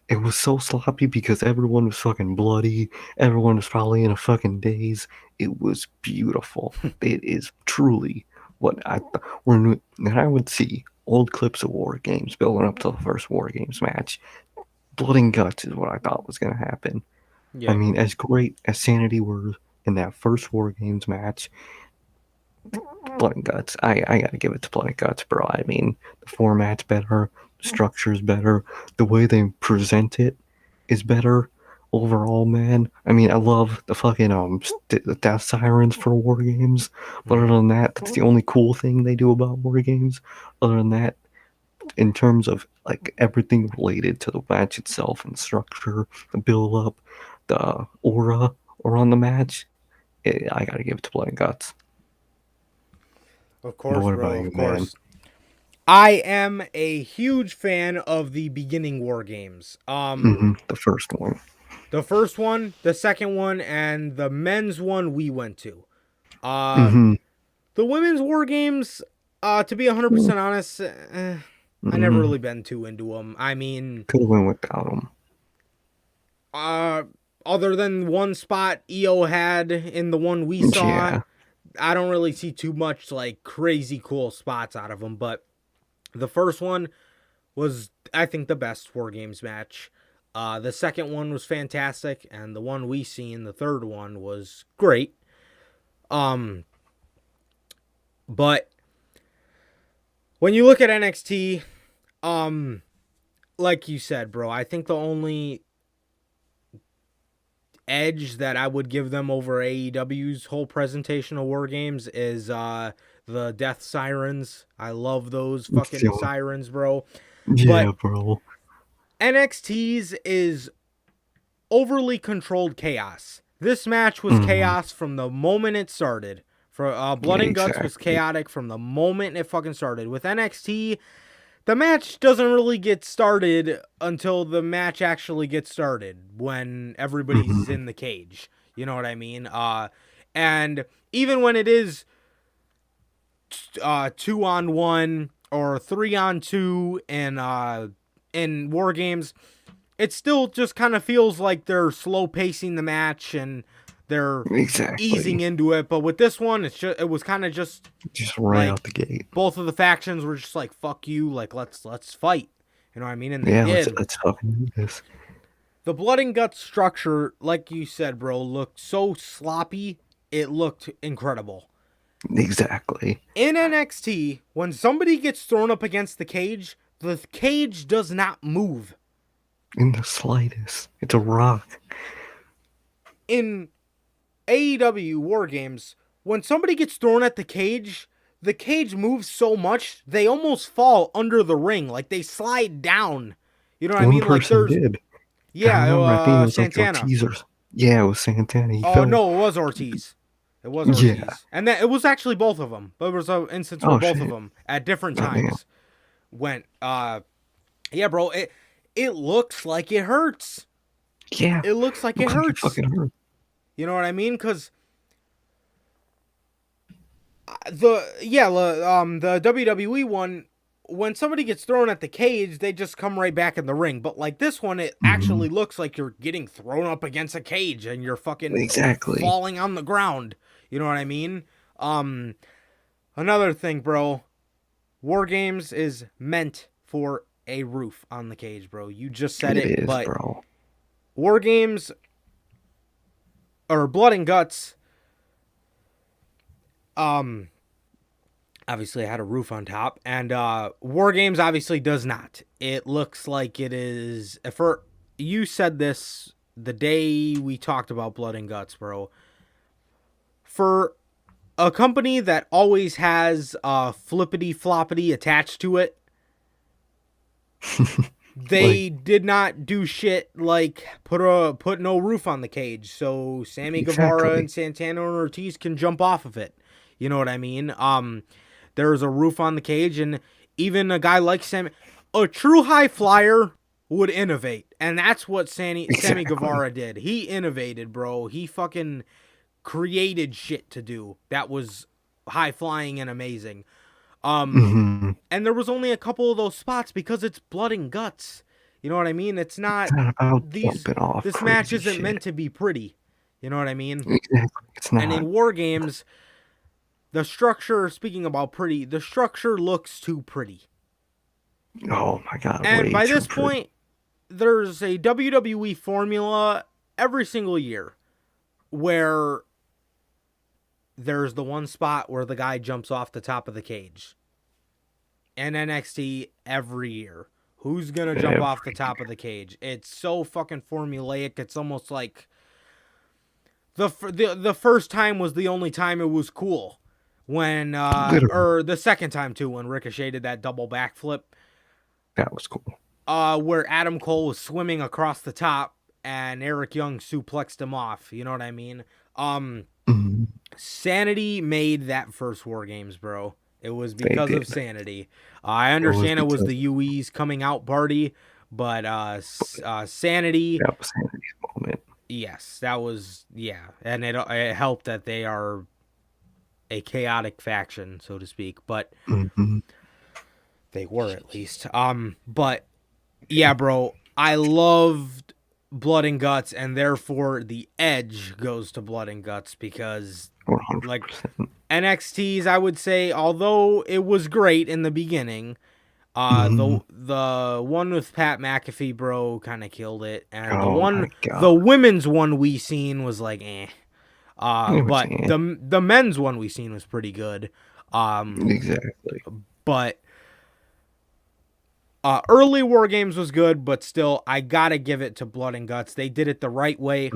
It was so sloppy because everyone was fucking bloody. Everyone was probably in a fucking daze. It was beautiful. It is truly what when I would see old clips of war games building up to the first war games match. Blood and guts is what I thought was gonna happen. I Yeah. mean, as great as Sanity were in that first War Games match, Blood and Guts, I gotta give it to Blood and Guts, bro. I mean, the format's better, the structure's better, the way they present it is better overall, man. I mean, I love the fucking the death sirens for War Games, but other Hmm. than that, that's the only cool thing they do about War Games. Other than that, in terms of like everything related to the match itself and structure, the build up, the aura around the match, I gotta give it to Blood and Guts. Of But course, what bro. about Of you, man? course. I am a huge fan of the beginning war games. The first one. The first one, the second one, and the men's one we went to. Uh, Mm-hmm. the women's war games, to be 100% honest, I never Mm-hmm. really been too into them. I mean, Could have went without them. uh, other than one spot EO had in the one we saw, Yeah, I don't really see too much like crazy cool spots out of them. But the first one was, I think, the best war games match. The second one was fantastic, and the one we seen, the third one, was great. Um, but when you look at NXT, um, like you said, bro, I think the only edge that I would give them over AEW's whole presentation of war games is the death sirens. I love those fucking so, sirens, bro. yeah, But bro. NXT's is overly controlled chaos. This match was Mm-hmm. chaos from the moment it started. For Blood and Guts was Exactly. chaotic from the moment it fucking started. With NXT, the match doesn't really get started until the match actually gets started when everybody's Mm-hmm. in the cage. You know what I mean? And even when it is 2-on-1 or 3-on-2 in war games, it still just kind of feels like they're slow pacing the match and they're easing Exactly. into it. But with this one, it was kind of just Just right like out the gate. both of the factions were just like, fuck you, like let's fight. You know what I mean? And they Yeah, did. let's fucking do this. The blood and guts structure, like you said, bro, looked so sloppy. It looked incredible. Exactly. In NXT, when somebody gets thrown up against the cage does not move. In the slightest. It's a rock. In AEW War Games, when somebody gets thrown at the cage moves so much they almost fall under the ring, like they slide down. You know what I One mean? Like person there's did. I yeah, remember, I think it was like Santana. Ortiz or yeah, it was Santana. He Oh fell. no, it was Ortiz. It was Yeah. Ortiz, and that it was actually both of them. But there was an instance where Oh both of shit. them at different Oh damn. times went. Yeah, bro. It looks like it hurts. Yeah. It looks like it Looks like it hurts. fucking hurt. You know what I mean? Because the WWE one, when somebody gets thrown at the cage, they just come right back in the ring. But like this one, it Hmm. actually looks like you're getting thrown up against a cage and you're fucking Exactly. falling on the ground. You know what I mean? Um, Another thing, bro. War Games is meant for a roof on the cage, bro. You just said It it, is, but bro. War Games or Blood and Guts, um, obviously it had a roof on top, and War Games obviously does not. It looks like it is. For you said this the day we talked about Blood and Guts, bro. For a company that always has flippity floppity attached to it. They did not do shit like put no roof on the cage, so Sammy Guevara and Santana and Ortiz can jump off of it. You know what I mean? There's a roof on the cage, and even a guy like a true high flyer would innovate, and that's what Sammy Guevara did. He innovated, bro. He fucking created shit to do that was high flying and amazing. And there was only a couple of those spots because it's blood and guts. You know what I mean? It's not about these. This match isn't meant to be pretty. You know what I mean? Exactly. It's not. And in War Games, the structure. Speaking about pretty, the structure looks too pretty. Oh my god! And by this point, there's a WWE formula every single year where there's the one spot where the guy jumps off the top of the cage. And NXT every year. Who's going to jump off the top of the cage? It's so fucking formulaic. It's almost like the first time was the only time it was cool. When, or the second time too, when Ricochet did that double backflip. That was cool. Where Adam Cole was swimming across the top and Eric Young suplexed him off. You know what I mean? Sanity made that first War Games, bro. It was because of Sanity. I understand it was the UE's coming out party, but Sanity. That was Sanity's moment. Yes, that was, yeah. And it helped that they are a chaotic faction, so to speak. But they were, at least. But yeah, bro, I loved Blood and Guts, and therefore the edge goes to Blood and Guts because 100%. like NXT's, I would say, although it was great in the beginning, the one with Pat McAfee, bro, kind of killed it, and the women's one we seen was like but the men's one we seen was pretty good. Exactly. But early War Games was good, but still, I gotta give it to Blood and Guts. They did it the right way.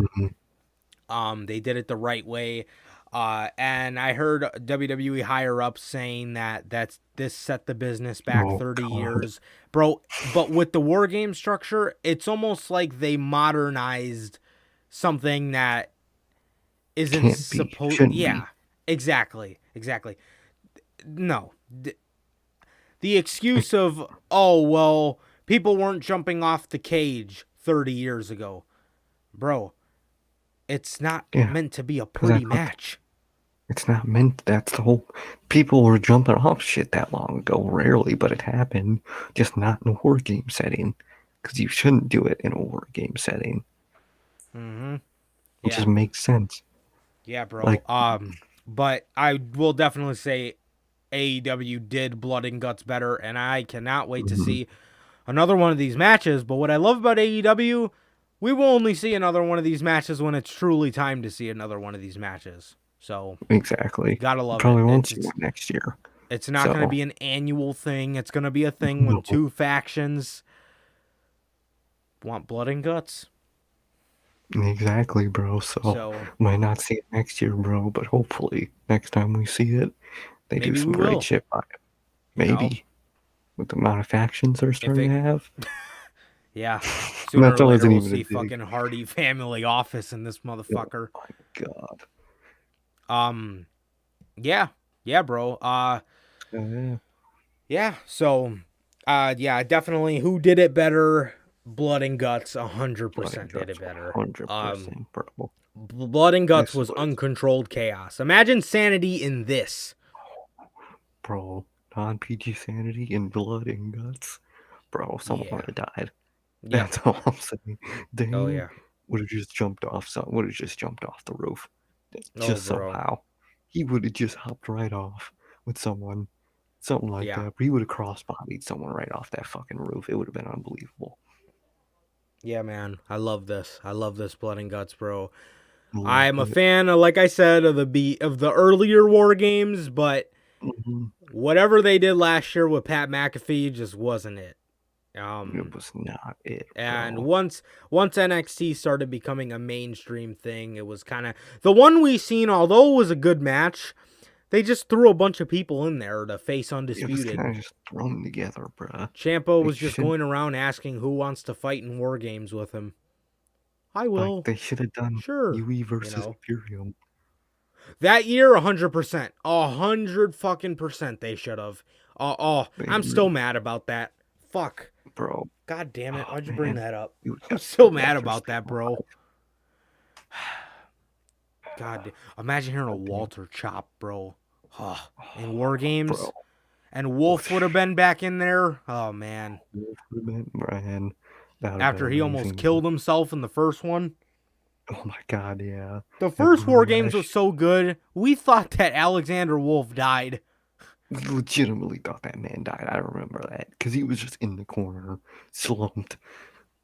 They did it the right way. And I heard WWE higher ups saying that this set the business back 30 years, bro. But with the War Game structure, it's almost like they modernized something that isn't supposed. Yeah, exactly. No. The excuse of, oh, well, people weren't jumping off the cage 30 years ago. Bro, it's not meant to be a pretty match. It's not meant, that's the whole, people were jumping off shit that long ago, rarely, but it happened, just not in a War Game setting, because you shouldn't do it in a War Game setting. It just makes sense. Yeah, bro. But I will definitely say AEW did Blood and Guts better, and I cannot wait to see another one of these matches. But what I love about AEW, we will only see another one of these matches when it's truly time to see another one of these matches. So exactly, gotta love Probably it. Won't see it next year. It's not going to be an annual thing. It's going to be a thing when two factions want Blood and Guts. Exactly, bro. So might not see it next year, bro, but hopefully next time we see it, they do some great shit by it. Maybe. With the amount of factions they're starting to have. Yeah. Sooner or later we'll see fucking Hardy Family Office in this motherfucker. Oh my god. Yeah, bro. Yeah, so definitely who did it better? Blood and Guts 100% did it better. 100%, bro. Blood and Guts was uncontrolled chaos. Imagine Sanity in this. Bro, non-PG Sanity in Blood and Guts. Bro, someone would have died. Yeah. That's all I'm saying. Dane would have just jumped off the roof. Just somehow. He would have just hopped right off with someone. Something like that. But he would have cross-bodied someone right off that fucking roof. It would have been unbelievable. Yeah, man. I love this. I love this Blood and Guts, bro. I'm a fan, like I said, of the earlier War Games, but whatever they did last year with Pat McAfee just wasn't it. It was not it, bro. And once NXT started becoming a mainstream thing, it was kind of the one we seen. Although it was a good match, They just threw a bunch of people in there to face It was Undisputed. kind of just thrown together, bruh. Ciampa They was just should going around asking who wants to fight in War Games with him. I will. they should have done Sure. UE versus You know. Imperium. That year, 100%. 100 fucking percent they should have. I'm still mad about that. Fuck. Bro. God damn it. Oh, Why'd you man. bring that up? You would I'm have still to mad watch about this that, bro. live. God, imagine hearing a God damn. Walter chop, bro. In War Games. Bro. And Wolf would have been back in there. Oh, man. Wolf would have been, man, that would've After been he almost amazing. killed himself in the first one. Oh my god, yeah. The first War Games Rush. was so good, we thought that Alexander Wolf died. We legitimately thought that man died. I remember that. Because he was just in the corner, slumped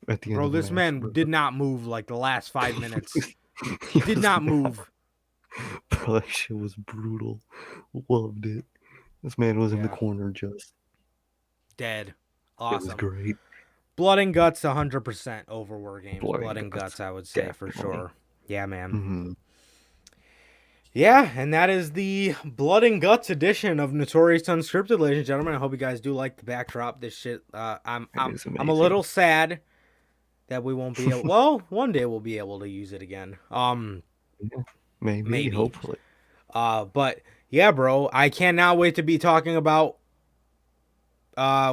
at the end Bro, of the this match, man bro. did not move like the last 5 minutes. He Did was not move. Bro, that shit was brutal. Loved it. This man was in the Yeah. corner just. Dead. It was Awesome. great. Blood and Guts 100% over War Games. Blood Blood and and Guts, Guts, I would say for definitely. sure. Yeah, man. Mm-hmm. Yeah, and that is the Blood and Guts edition of Notorious Unscripted, ladies and gentlemen. I hope you guys do like the backdrop. This shit, I'm It is a amazing. little sad that we won't be able. Well, one day we'll be able to use it again. Maybe, hopefully. But yeah, bro, I cannot wait to be talking about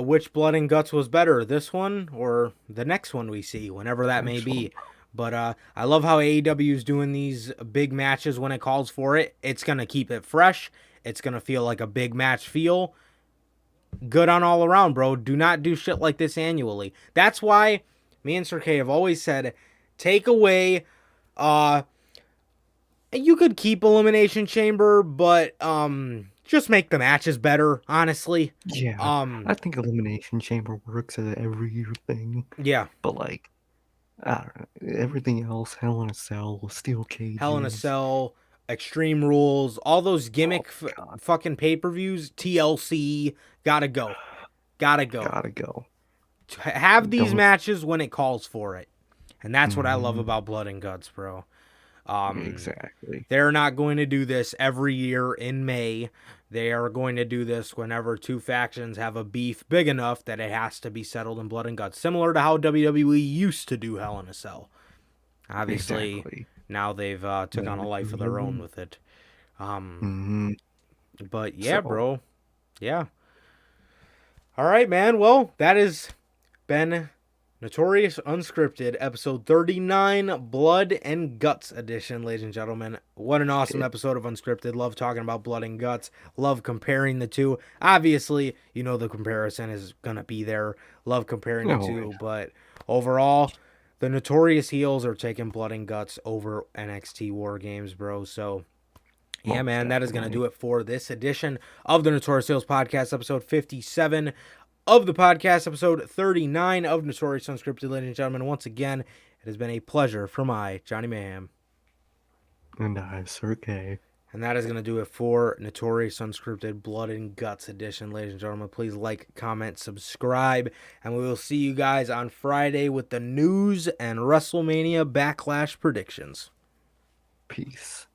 which Blood and Guts was better, this one or the next one we see, whenever that may Next be. one. But I love how AEW is doing these big matches when it calls for it. It's going to keep it fresh. It's going to feel like a big match feel. Good on all around, bro. Do not do shit like this annually. That's why me and Sir K have always said, take away, you could keep Elimination Chamber, but just make the matches better, honestly. Yeah. I think Elimination Chamber works as every year thing. Yeah. But like, I don't know. Everything else, Hell in a Cell, Steel Cages. Hell in a Cell, Extreme Rules, all those gimmick fucking pay-per-views, TLC, gotta go. Gotta go. Gotta go. Have these Don't- matches when it calls for it. And that's what I love about Blood and Guts, bro. Exactly. They're not going to do this every year in May. They are going to do this whenever two factions have a beef big enough that it has to be settled in Blood and Guts. Similar to how WWE used to do Hell in a Cell. Obviously, Exactly. now they've took on a life of their own with it. But yeah, So- bro. Yeah. All right, man. Well, that has been Notorious Unscripted, episode 39, Blood and Guts edition, ladies and gentlemen. What an awesome episode of Unscripted. Love talking about Blood and Guts. Love comparing the two. Obviously, you know the comparison is going to be there. Love comparing the two. But overall, the Notorious heels are taking Blood and Guts over NXT War Games, bro. So, yeah, Most man, that is going to definitely. do it for this edition of the Notorious Heels Podcast, episode 57 of the podcast, episode 39 of Notorious Unscripted, ladies and gentlemen. Once again, it has been a pleasure for my Johnny Mayhem. And I, Sir K. And that is going to do it for Notorious Unscripted Blood and Guts edition, ladies and gentlemen. Please like, comment, subscribe, and we will see you guys on Friday with the news and WrestleMania Backlash predictions. Peace.